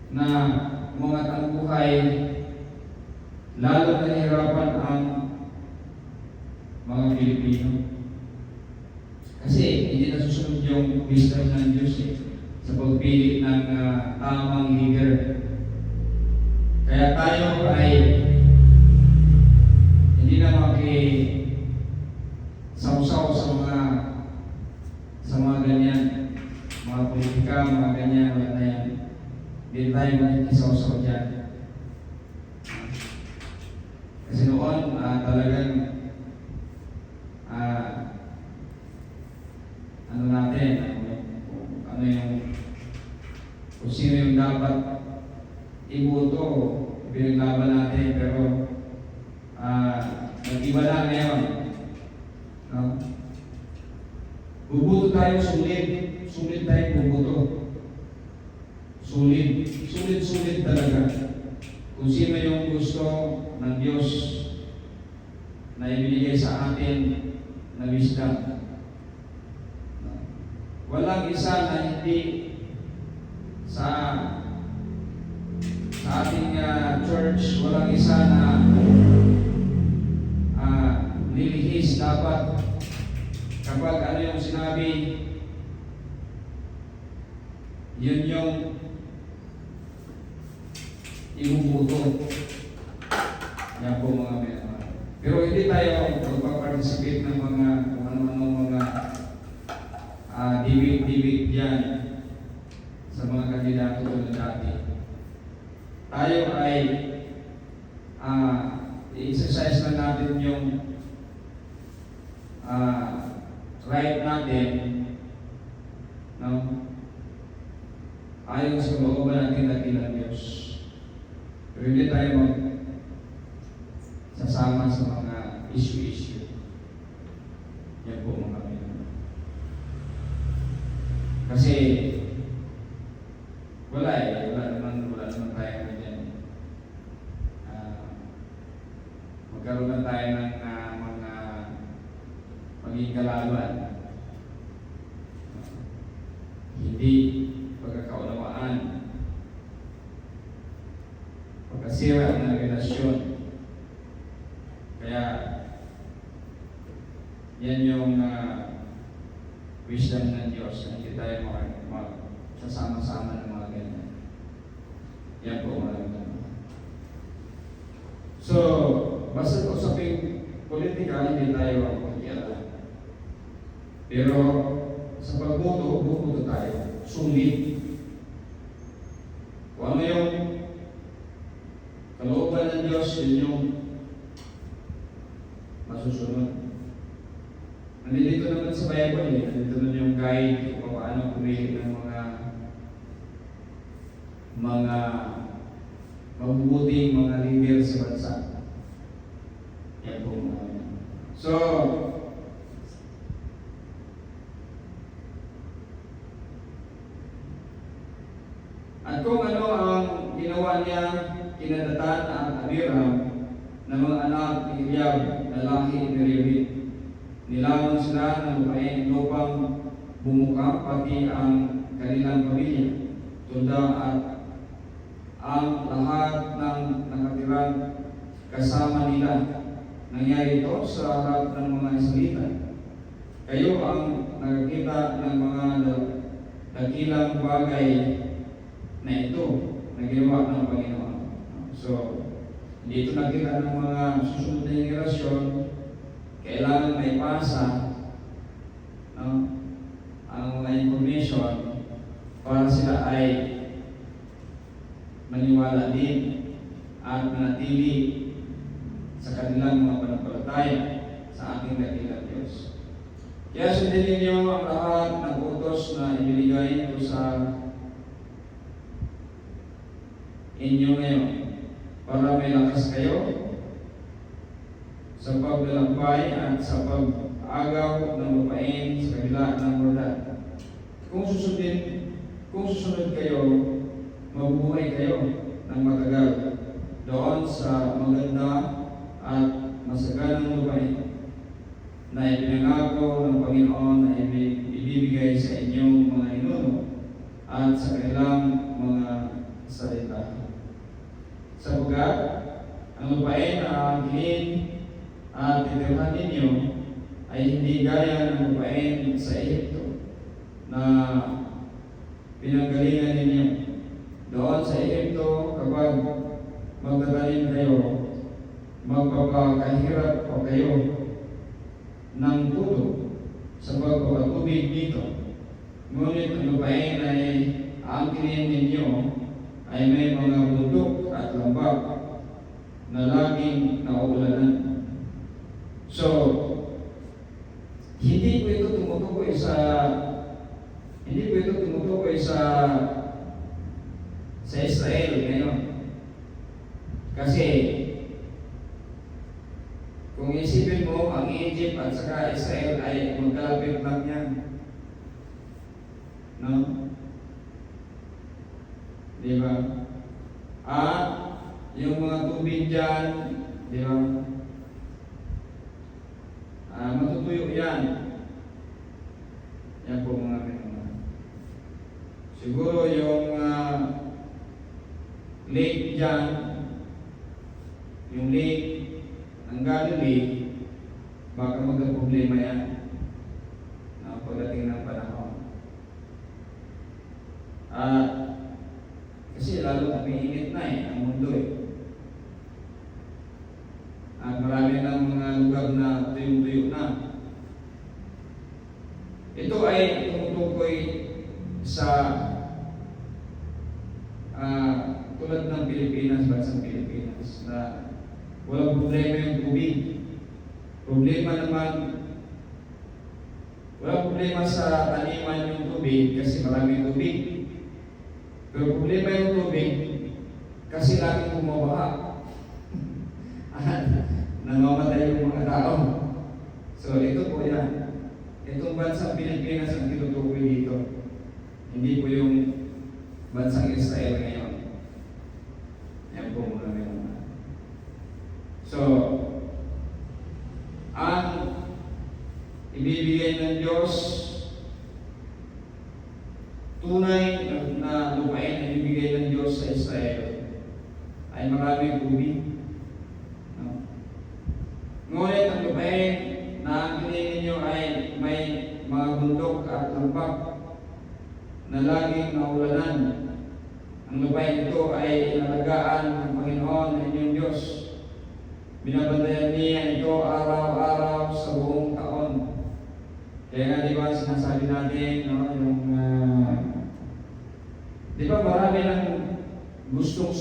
na umangat ang buhay, lalo na nahihirapan ang mga Pilipino. Kasi hindi nasusunod yung wisdom ng Diyos sa pagpili ng tamang leader. Kaya tayo ay hindi na makisawsaw sa mga ganyan, mga politika, mga ganyan, wala na yan. Hindi tayo makisawsaw dyan. Kasi noon, talagang ano natin, ano yung kung sino yung dapat iboto, pinaglaban natin, pero nag-iba na ngayon. No? Bubuto tayo sulit tayo bubuto. Sulit talaga. Kung sino yung gusto ng Diyos na ibinigay sa atin na wisdom. Walang isa na hindi sa ating church, walang isa na nilihis dapat kapag ano yung sinabi, yun yung ibubuto. Yan po mga minamahal. Pero hindi tayo magpa-participate ng mga kung ano-ano mga debate yan sa mga kandidato na dati. Tayo ay i-exercise na natin yung right natin, no? Ayon sa kalooban natin ng Diyos. Pero hindi tayo sasama sa mga issue. Yan po mga minamahal. Kasi wala naman tayo ganyan. Magkaroon na tayo ng mga maging kalaban. Hindi pagkakaunawaan, pagkasira ng relasyon. Kaya yan yung wisdom ng Diyos na hindi tayo magsasama-sama ng mga ganyan. Yan po mga ganyan. So, basta po sa politika, hindi tayo ang pakialam. Pero sa pagboto, buboto tayo. Sulit. Kung ano yung kalooban ng Diyos, yun yung masusunod. Nandito naman sa Bible, nandito naman yung guide kung paano pumili ng mga mabubuting mga leader sa bansa. Yan po mga. So, at kung ano ang ginawa niya, kinadatan ang Abiram ng mga anak ni Eliab, lalaki ni Reuben. Nilawan sila ng lupang bumuka, pati ang kanilang pamilya, tunda at ang lahat ng nakatirang kasama nila. Nangyari ito sa harap ng mga Israelita. Kayo ang nakakita ng mga dakilang bagay na ito na ginawa ng Panginoon. So, dito nakita ng mga susunod na henerasyon, kailangan may pasa ang mga information para sila ay maniwala din at manatili sa kanilang mga panampalataya sa ating dakilang Diyos. Kaya sundin ninyo ang lahat ng utos na ibinigay ko sa inyo ngayon para may lakas kayo sa paglalakbay at sa pag-agaw ng lupain sa kabila ng Jordan. Kung susunod kayo, mabubuhay kayo ng matagal doon sa maganda at masaganang lupain na ipinangako ng Panginoon na ibibigay sa inyong mga ninuno at sa kanilang mga salita. Sapagkat ang lupain na angkin at titirhan ninyo ay hindi gaya ng lupain sa Ehipto na pinanggalingan ninyo. Doon sa Ehipto, kapag magtatanim kayo, magpapakahirap pa kayo ng tulo sa pagpapatubig dito. Ngunit ang lupain ay angkinin ninyo ay may mga bundok at lambak na laging nauulanan. So, hindi po ito tumutukoy sa Israel ngayon. Kasi kung isipin mo, ang Egypt at saka Israel ay magkalapit lang yan. No? Di ba? At yung mga tubig dyan, di ba? Matutuyo yan. Yan po mga pinungan. Siguro yung lake dyan, yung lake ng Galilee, baka magka-problema yan pagdating ng panahon. Kasi lalo umiinit na ang mundo At marami ng mga lugar na tuyo-tuyo na. Ito ay tumutukoy sa tulad ng Pilipinas, bansang Pilipinas, na walang problema yung tubig. Walang problema sa taniman yung tubig kasi maraming tubig. Pero problema yung tubig kasi laging bumabaha. Namamatay yung mga tao. So ito po yan. Itong bansang Pilipinas ang tinutukoy dito. Hindi po yung bansang Israel ngayon. Yan po muna ngayon. So, ang ibibigay ng Diyos, tunay na lupain na ibibigay ng Diyos sa Israel ay maraming tubig. Ngunit ang lupain na ang pinili ninyo ay may mga bundok at lampak na laging naulanan. Ang lupain ito ay inalagaan ng Panginoon na inyong Diyos. Binabantayan niya ito araw-araw sa buong taon. Kaya nga di ba sinasabi natin, no, yung di ba marami ng gustong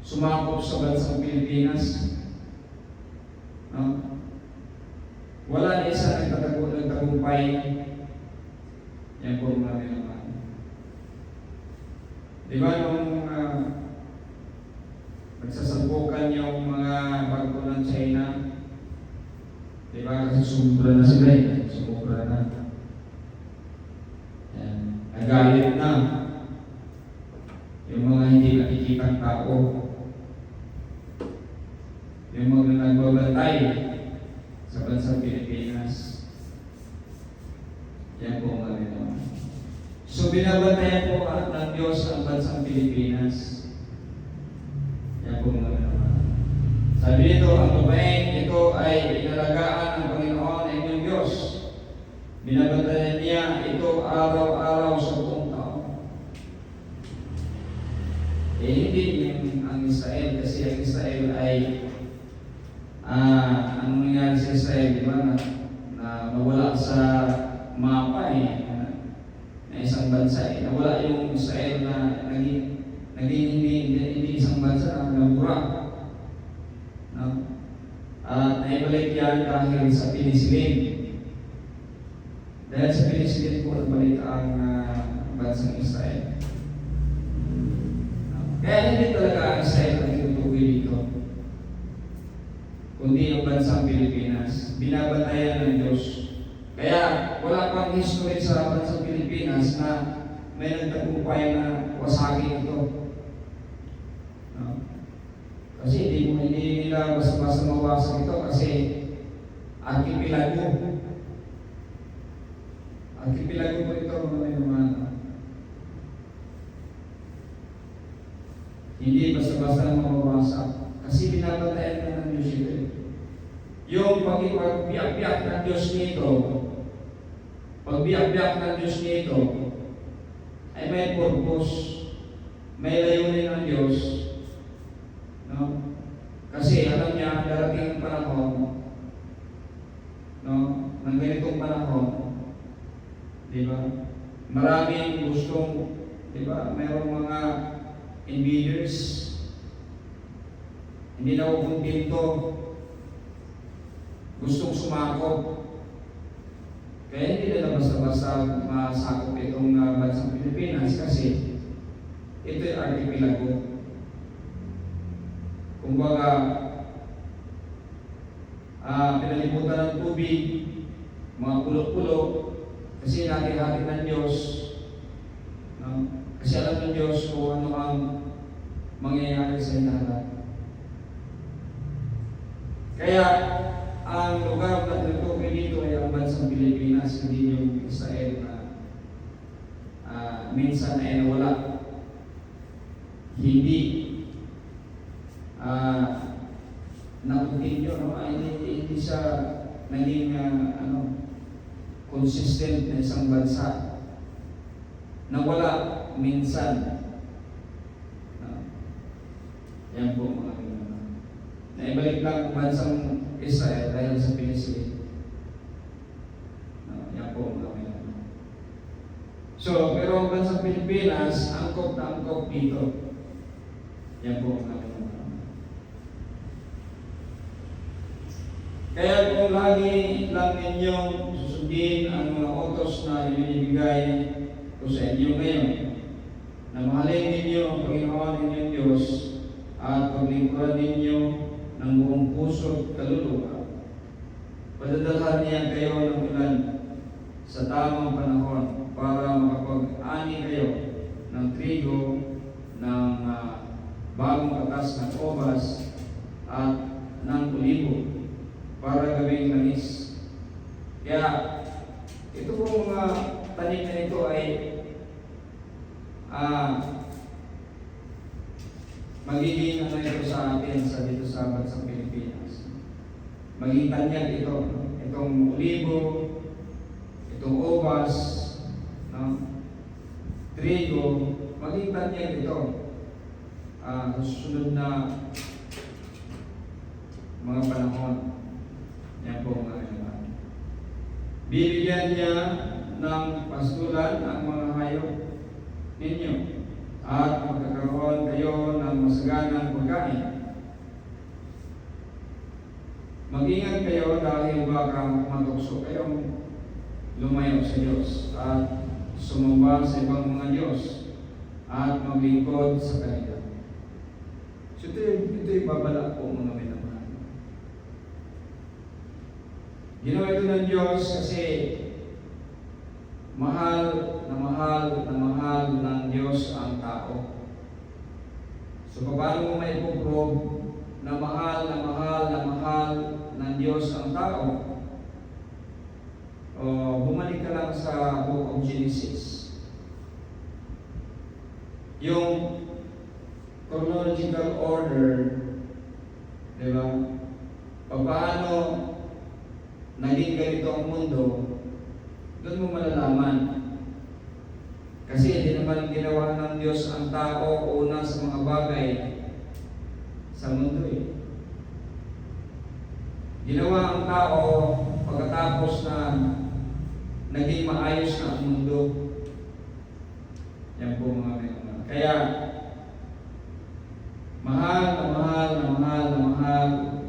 sumakop sa bansang Pilipinas. No? Wala na isa nagtagumpay. Yan po marami naman. Di ba nung nagsasabukan yung mga bago ng China, di ba kasi sumubra na sila eh. Sumubra na. Yan. Nagalit na yung mga hindi nakikitang tao, yung mga nagbabantay sa bansang Pilipinas. Yan po mga naman. So binabantayan po ng Diyos ang bansang Pilipinas. Yan po mga naman. Sabi nito, ang lupain ito ay inalagaan ng Panginoon ay inyong Diyos. Binabantayan niya ito araw-araw sa buong taon. Hindi yung ang Israel, kasi ang Israel ay ang nangyari sa Israel, di ba, na nawala sa mapa na isang bansa eh. Nawala yung Israel na naging hindi isang bansa na nabura. No? At naibalik yan dahil sa Penisilin. Dahil sa Penisilin po nagbalik ang bansang Israel. Kaya hindi talaga ang Israel ang tinutukoy dito, kundi ang bansang Pilipinas. Binabantayan ng Diyos. Kaya wala pang history sa bansang Pilipinas na may nagtagumpay na wasagin ito. No? Kasi hindi nila basta-basta mawasak ito kasi archipelago. Archipelago po ito mga naman. Hindi basta-basta mawawasak. Kasi binabantayan na ng Diyos ito. Yung pagbiyak-biyak ng Diyos nito, pagbiyak-biyak ng Diyos nito, ay may purpose, may layunin ng Diyos. No? Kasi alam niya, darating ang panahon, no? Ng ganitong panahon, di ba? Maraming gustong, di ba? Mayroong mga invaders, hindi na kukuntinto, gustong sumakop. Kaya hindi nila basta-basta masakop itong bansang Pilipinas kasi ito ay archipelago. Kumbaga, pinalibutan ng tubig, mga pulo-pulo, kasi hati-hati ng Diyos. No? Kasi alam ng Diyos kung ano ang mangyayari sa lahat. Kaya, ang lugar na tinutukoy dito ay ang bansang Pilipinas, hindi yung Israel na minsan ay nawala. Hindi nakutinyo, no? Hindi siya naging consistent na isang bansa. Nawala minsan. Yan po mga naibalik lang ang bansang Israel dahil sa Penisilin. Yan po mga kailangan. So, pero ang bansang Pilipinas, angkop na angkop dito. Yan po mga kailangan. Kaya kung lagi lang ninyong susundin ang mga utos na ibinibigay ko sa inyo ngayon, na mahalin ninyo ang Panginoon ninyong Diyos at paglingkuran ninyo ng buong puso at kaluluwa, padadalhan niya kayo ng ulan sa tamang panahon para makapag-ani kayo ng trigo, ng bagong katas ng obas at ng olibo para gawing langis. Kaya ito pong mga tanim na ito ay magiging ito sa atin dito sa bansang Pilipinas. Maging tanyag ito, itong olibo, itong ubas, no? Trigo, maging tanyag ito. Sa susunod na mga panahon. Yan po mga kailangan. Bibigyan niya ng pastulan ang mga hayop ninyo at magkakaroon kayo ng masaganang pagkain. Mag-ingat kayo dahil baka matukso kayong lumayo sa Diyos at sumamba sa ibang mga Diyos at maglingkod sa kanila. So ito yung babala po mga minamahal. Ginawa ito ng Diyos kasi mahal ng Diyos ang tao. So paano mo maipoprove na mahal ng Diyos ang tao? Bumalik ka lang sa Book of Genesis. Yung chronological order, di ba? Paano naging ganito ang mundo, doon mo malalaman. Kasi hindi naman ginawa ng Diyos ang tao una sa mga bagay sa mundo eh. Ginawa ang tao pagkatapos na naging maayos na ang mundo. Yan po mga kaibigan. Kaya mahal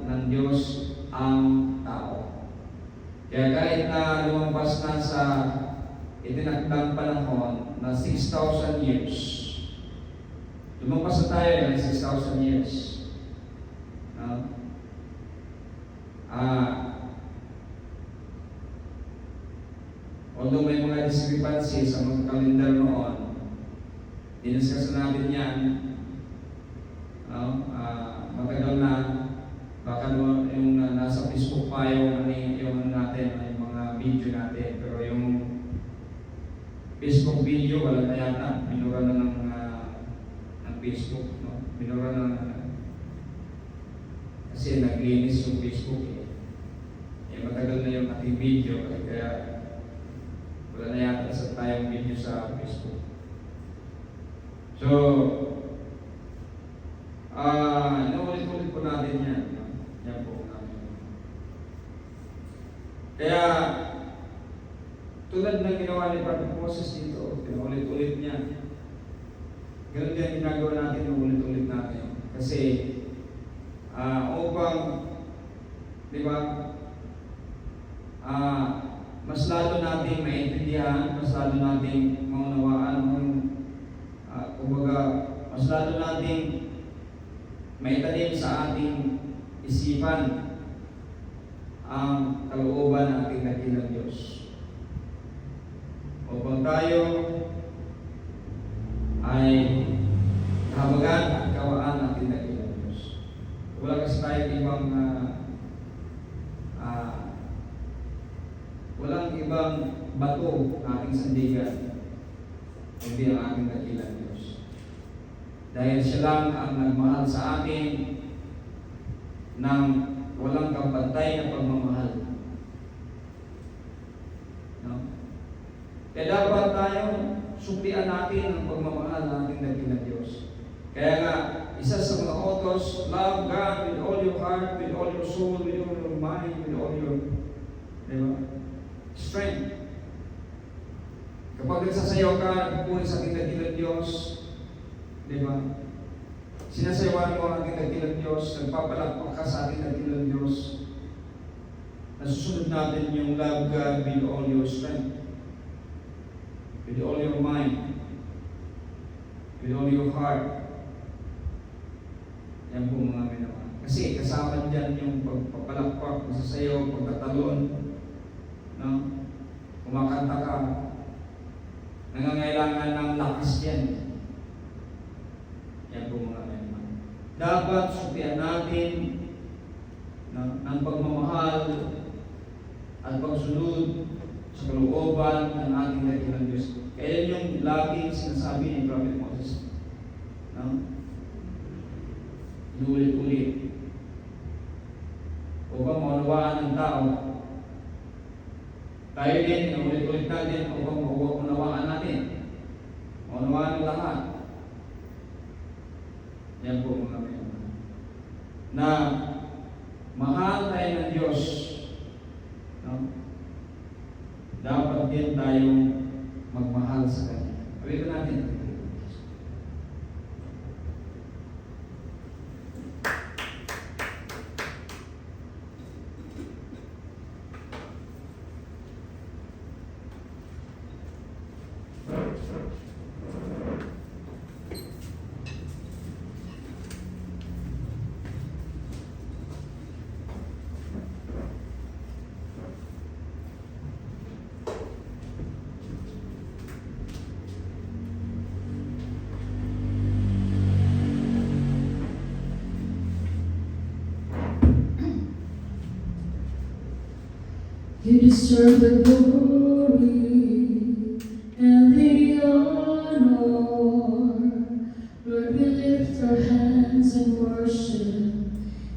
ng Diyos ang tao. Kaya kahit na lumampas na sa itinakdang panahon na 6,000 years, lumampas na tayo ng 6,000 years. Although may mga discrepancy sa mga kalendar noon, diniscuss natin yan. Matagal na, baka yung nasa Facebook pa yung natin, yung mga video natin. Pero yung Facebook video, wala na yata. Binura na ng Facebook. No? Binura na kasi naglinis yung Facebook eh. Matagal na yung ating video, kaya wala na yata sa tayong video sa Facebook. So, inuulit-ulit po natin yan. Yan po namin. Kaya, tulad ng ginawa ni Prophet Moses dito, inuulit-ulit niya. Ganun din ginagawa natin, inuulit-ulit natin. Kasi, upang, di ba, mas lalo nating maintindihan, mas lalo nating maunawaan, kumbaga, mas lalo nating maitanim sa ating isipan ang kalooban ng ating dakilang Diyos. Upang tayo ay kahabagan at kawaan ng ating dakilang Diyos. Wala kasi tayo ibang walang ibang bato na ating sandigan kundi ang ating dakilang Diyos. Dahil siya lang ang nagmahal sa atin ng walang kapantay na pagmamahal. No? Kaya dapat tayo suklian natin ang pagmamahal ng ating dakilang Diyos. Kaya nga, isa sa mga utos, love God with all your heart, with all your soul, with all your mind, with all your strength. Kapag nagsasayaw ka, nagpupunin sa ating dakilang Diyos, di ba? Sinasayawan mo ang ating dakilang Diyos, nagpapalakpak ka sa ating dakilang Diyos. Nasusunod natin yung love God with all your strength, with all your mind, with all your heart. Yan po mga minamahal. Kasi kasama dyan yung pagpapalakpak, masasayaw, pagtatalon, no? Kumakanta ka, nangangailangan ng lakas yan. Yan po mga minamahal. Dapat suklian natin ng pagmamahal at pagsunod sa kalooban ng ating dakilang Diyos. Kaya yung laging sinasabi ni Prophet Moses, no? Inulit-ulit upang maunawaan ng tao. Tayo din, inulit-ulit natin mga mayaman. Na mahal tayo ng Diyos. No? Dapat din tayong magmahal sa Kanya. Sabi ko natin. You deserve the glory and the honor. Lord, we lift our hands in worship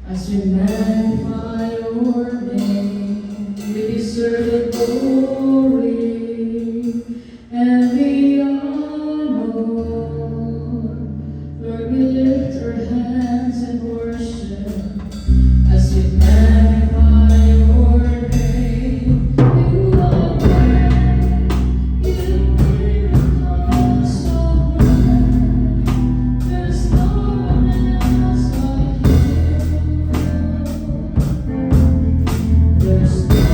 as we magnify your name. You deserve the glory and the honor. Lord, we lift our hands in worship as we magnify your name. You are great, you miracles so great. There's no one else like you. There's no one else. You are great, you miracles so great. There's no one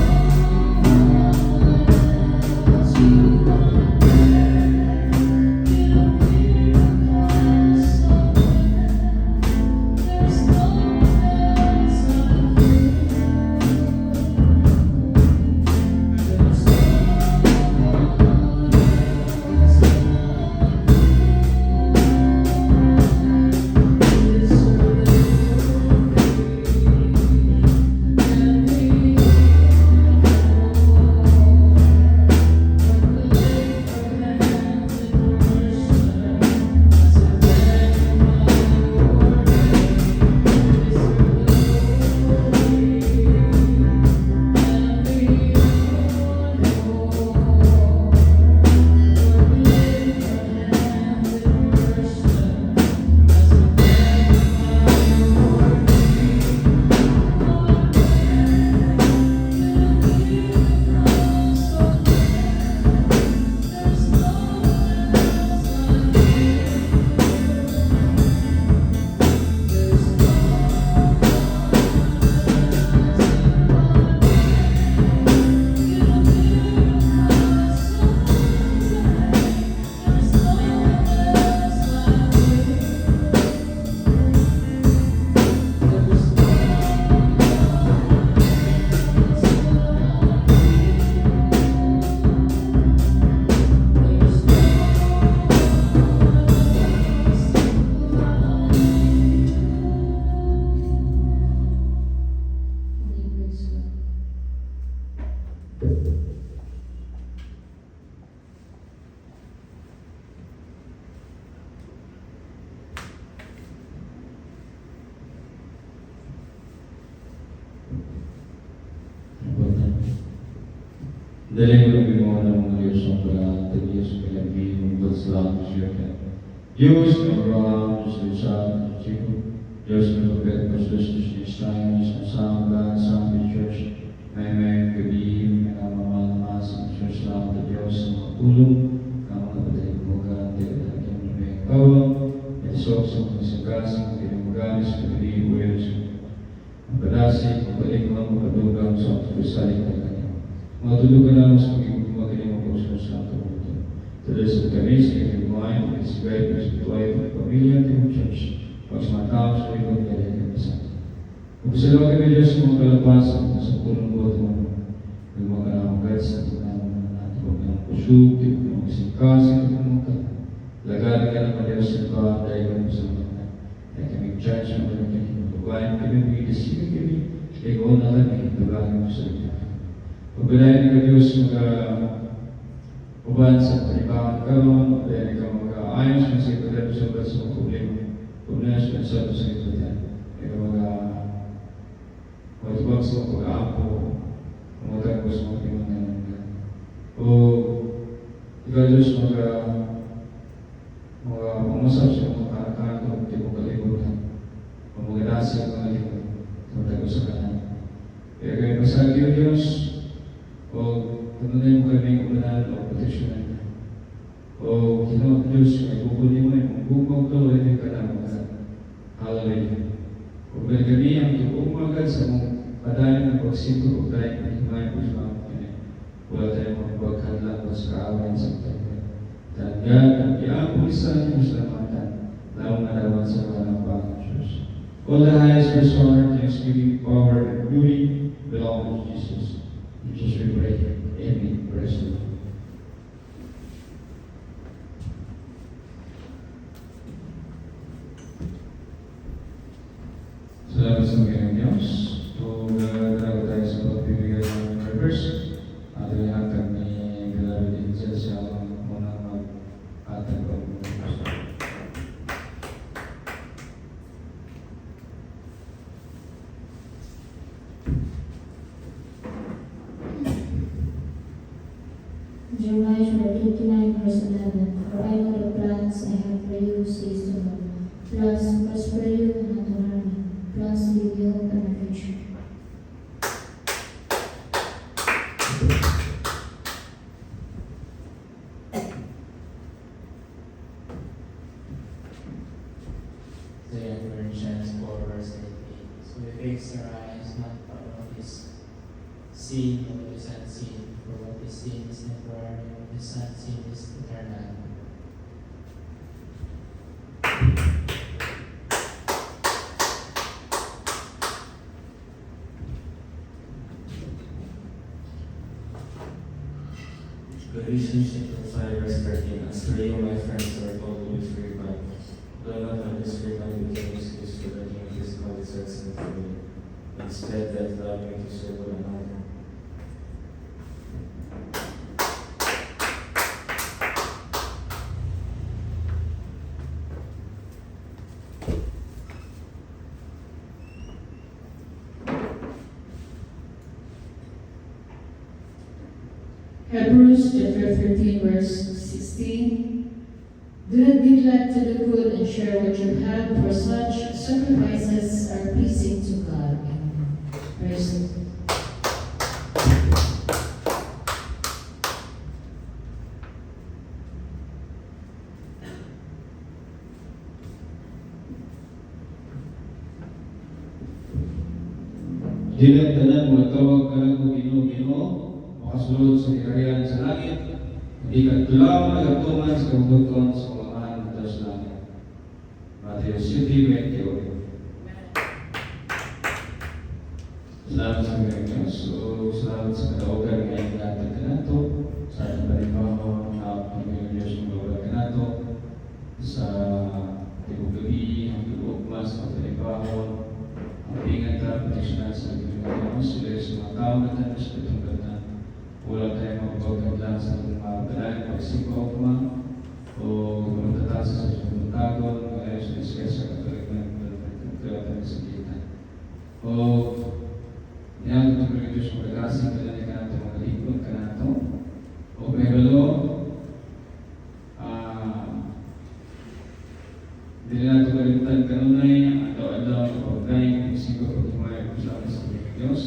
else like you. There's no one else like you. Dali mo ng binuha ng mga Diyos ang pag-aantay Diyos ang pinag-ibig ng buwan sa lahat ng siya. Diyos na marahang Diyos na isa at Chico. Diyos na pagkat ng Diyos na siya tayo ng isang sangga sa aming Church. May gabi, may namamalas ang Diyos lahat ng Diyos sa mga tulong. Kama kapatid mo garante at aking may kawang. Yasok sa mga sagasing pinamagalis sa gabi o Diyos. Ang padasig, mabalik mo makadugang sa mga pagsaling na kanya. Matulugan namin sa pag-ibig magaling ang puso sa ato mundo. Tuloy kami sa katibuhayan, pag-isigay, pag-isigay, pag-pamilya, at Church. Pag sa mga tao sa likod, kaya kami sa atin. Pagpasalawa kami Diyos sa mga kalabasan na sa punong buhat mo. Ng mga kanamagad sa tinamon na natin. Huwag ng pusog, di huwag ng isingkasin, di huwag ng lagari ka naman Diyos sa iba, dahil kami sa mga. Kaya kami judge ang mga kami. Pagbayan kami, bigisigan kami. Ikaw na kami, lagari mo sa iba. Pagbilayan ka Diyos mag-uban sa panibangan karon, pagbilayan ka mag-aayos ng sa ipatay sa mga problema. Pagbilayan sa sa ipatay. Kaya mag-utubag sa mga pag-aapo, umatag ko sa mga timangan. O ikaw Diyos mag-umasap sa mga kanakan o hindi mo kalimutan. O Ginoo Diyos, ay kukunin mo yung bugong tuloy ng kanamakan. Hallelujah. O kami ang tuumagad sa mong padayon ng pagsipo o dahil na himay po sa mga kanya. Wala tayong magpagkadlang sa kaaway sa kanya. Tanggal ang iapon sa inyong salamatan, lamang narawan sa mga ng Panginoon Diyos. All the highest praise, honor, thanksgiving, power, and glory belong to Jesus. In Jesus we pray. Amen. Praise the Lord. Salamat sa Panginoon Diyos. Kung nagdarago tayo sa pagbibigay ng reverse, ating hatag ni Beloved Angel siya ang unang mag-hatag ng reverse. Jeremiah 29 verse 11. For I know the plans I have for you, says the Lord. Plans to prosper you and not to harm you. Plans to give you hope and a future. Isaiah Corinthians 4 verse 18. So we fix our eyes not on what is seen, but what is unseen. For what is seen is temporary, what is unseen is eternal. Galatians chapter 5 verse 13. As for you, my friends, are called to be free, but do not let this freedom become an excuse for letting physical desires and freedom. Instead, let love make you serve one another. Hebrews chapter 13 verse 16. Do not neglect to do good and share what you have, for such sacrifices are pleasing to God. Praise the Lord. Di lang tanan magtawag ka ng Ginoo, makasulod sa kaharian sa langit, hindi ka tulaw na gatuman sa kabutuan sa kalangan ng Diyos langit. Matthew 7:21. Salamat sa mga Diyos. So, salamat sa kadaugan ngayon natin ka nato, sa ating panibaho na Panginoon Diyos ng bawal ka nato, sa tibok gabi, ang tulog mas ang panibaho, ang pingatan, proteksyonan sa Panginoon Diyos, sila sa mga tao na tayo sa itong ganda. Wala tayong magbagod lang sa mga padalang pagsipaw kuma o magtatasa sa pagtagon, ayos na siya sa katulig na katulig sa kita. O yan, ito mga Diyos, magkakasing ka na natin mga lingkod ka na ito. O pero, hindi na ito kalimutan kanunay, ataw-ataw, kapag-daing, isip ko pag-umay ko sa mga Diyos,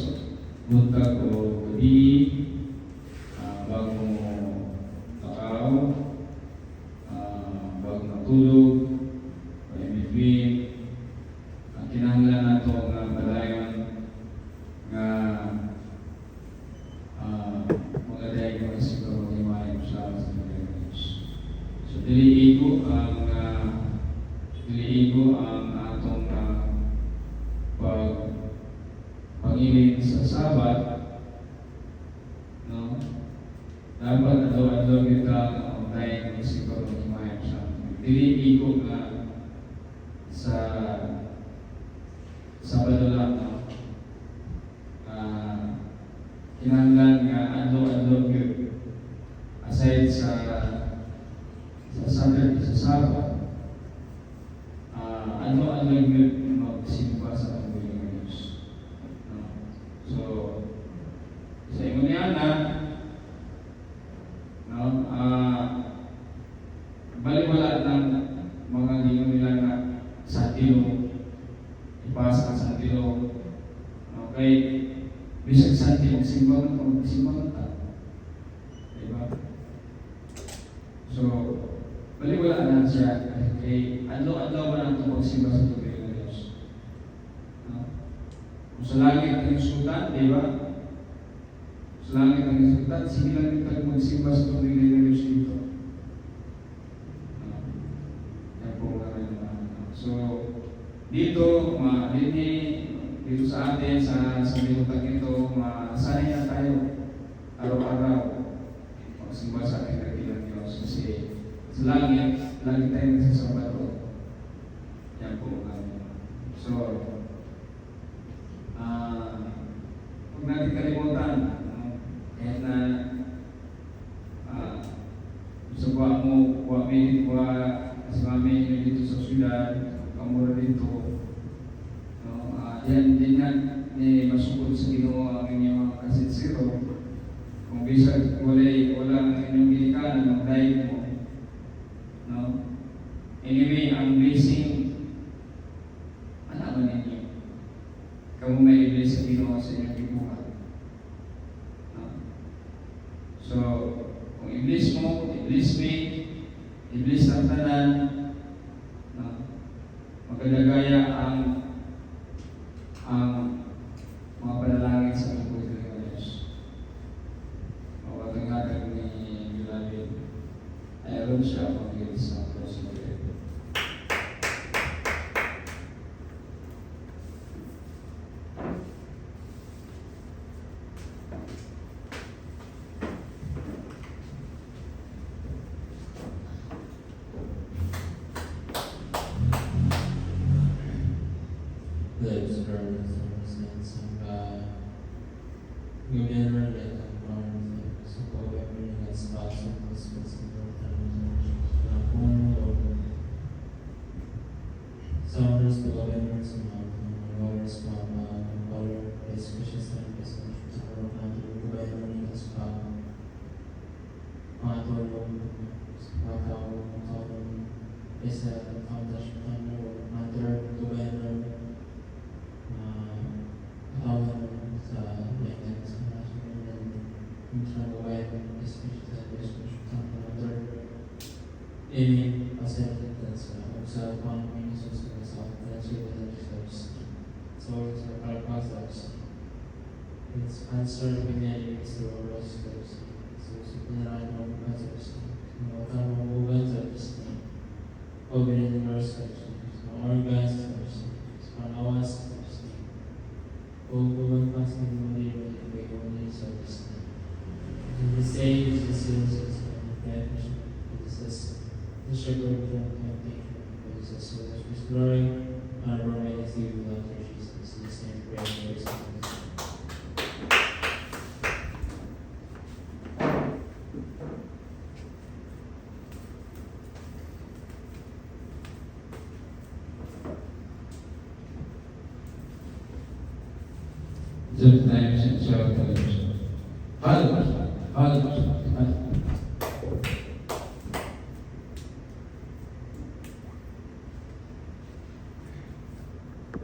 buntag o gabi, bago takaw, bago matulog, o in between, kinahanglan nato nga balayon nga mga dahil mga siguro mag-iwain sa mga Diyos. So, diliigo ang atong pag-iling sa Sabat, no? Dapat adlaw-adlaw kita ang dahil mga siguro mag-iwain sa diliigo nga sa Sabado lang, no? Kinahanglan nga adlaw-adlaw yun. Aside sa Saturday, sa Sabat, adlaw-adlaw yun magsimba sa Panginoon ng Diyos. No? So, sa ingon niya na, no, baliwala ng mga lingon nila na sa tilo, ipasa ka sa tilo, okay, bisag sa tilo, simbangan ka, diba? So, baliwala na siya. Kay adlaw-adlaw man ang pagsimba sa tubig ng Diyos. No? Kung sa langit ang insultan, di ba? Sa langit ang insultan, sige lang yung magsimba sa tubig ng Diyos dito. Yan po nga rin. So, dito, dito sa atin, sa minutang ito, masanay na tayo araw-araw magsimba sa ating kagilang Diyos. Kasi sa langit, lagi tayo nagsasabato. Yan po kami. So, huwag natin kalimutan, kahit na sa buwa mo, buwa kasi mami dito sa syudad, kamura dito. Yan din nga, masukod sa Ginoo ang inyong mga kasitsiro. Kung bisag walang inyong ginikanan, mag-dive mo. No? Anyway, ang blessing, alaman ninyo. Kamu may i-bless sa Ginoo sa inyong bibuhat. No? So, kung i-bless mo, i-bless me, i-bless ang tanan, no? Magkadagaya ang mga panalangin sa pagpulit ng Diyos. Mawagangatan ni Yulabin. Ayaw siya mag-gil sa closing prayer. Lives for circumstance and gobyerno rin ang mga sa gobyerno ng espaso ng responsible na kung sa oras na gobyerno sa mga oras mga color discussions na representation sa mga gobyerno ng espaso mga tulong sa mga tao isa ang foundation ng mga gobyerno katawan sa lahat sa national and gobyerno especially sa discussion ini pasal sa pangungin sa so sa kalpasas it's answer binary is the rose so pinarahan mo pasas no tama mo pasas open the rose organs panawas Open past the money when we only service. The same is the sins and definition. It is the shepherd from temptation. It is the soul of His glory. And our majesty will love Jesus. The same prayer is Sometimes it's our television. Hallelujah. Hallelujah.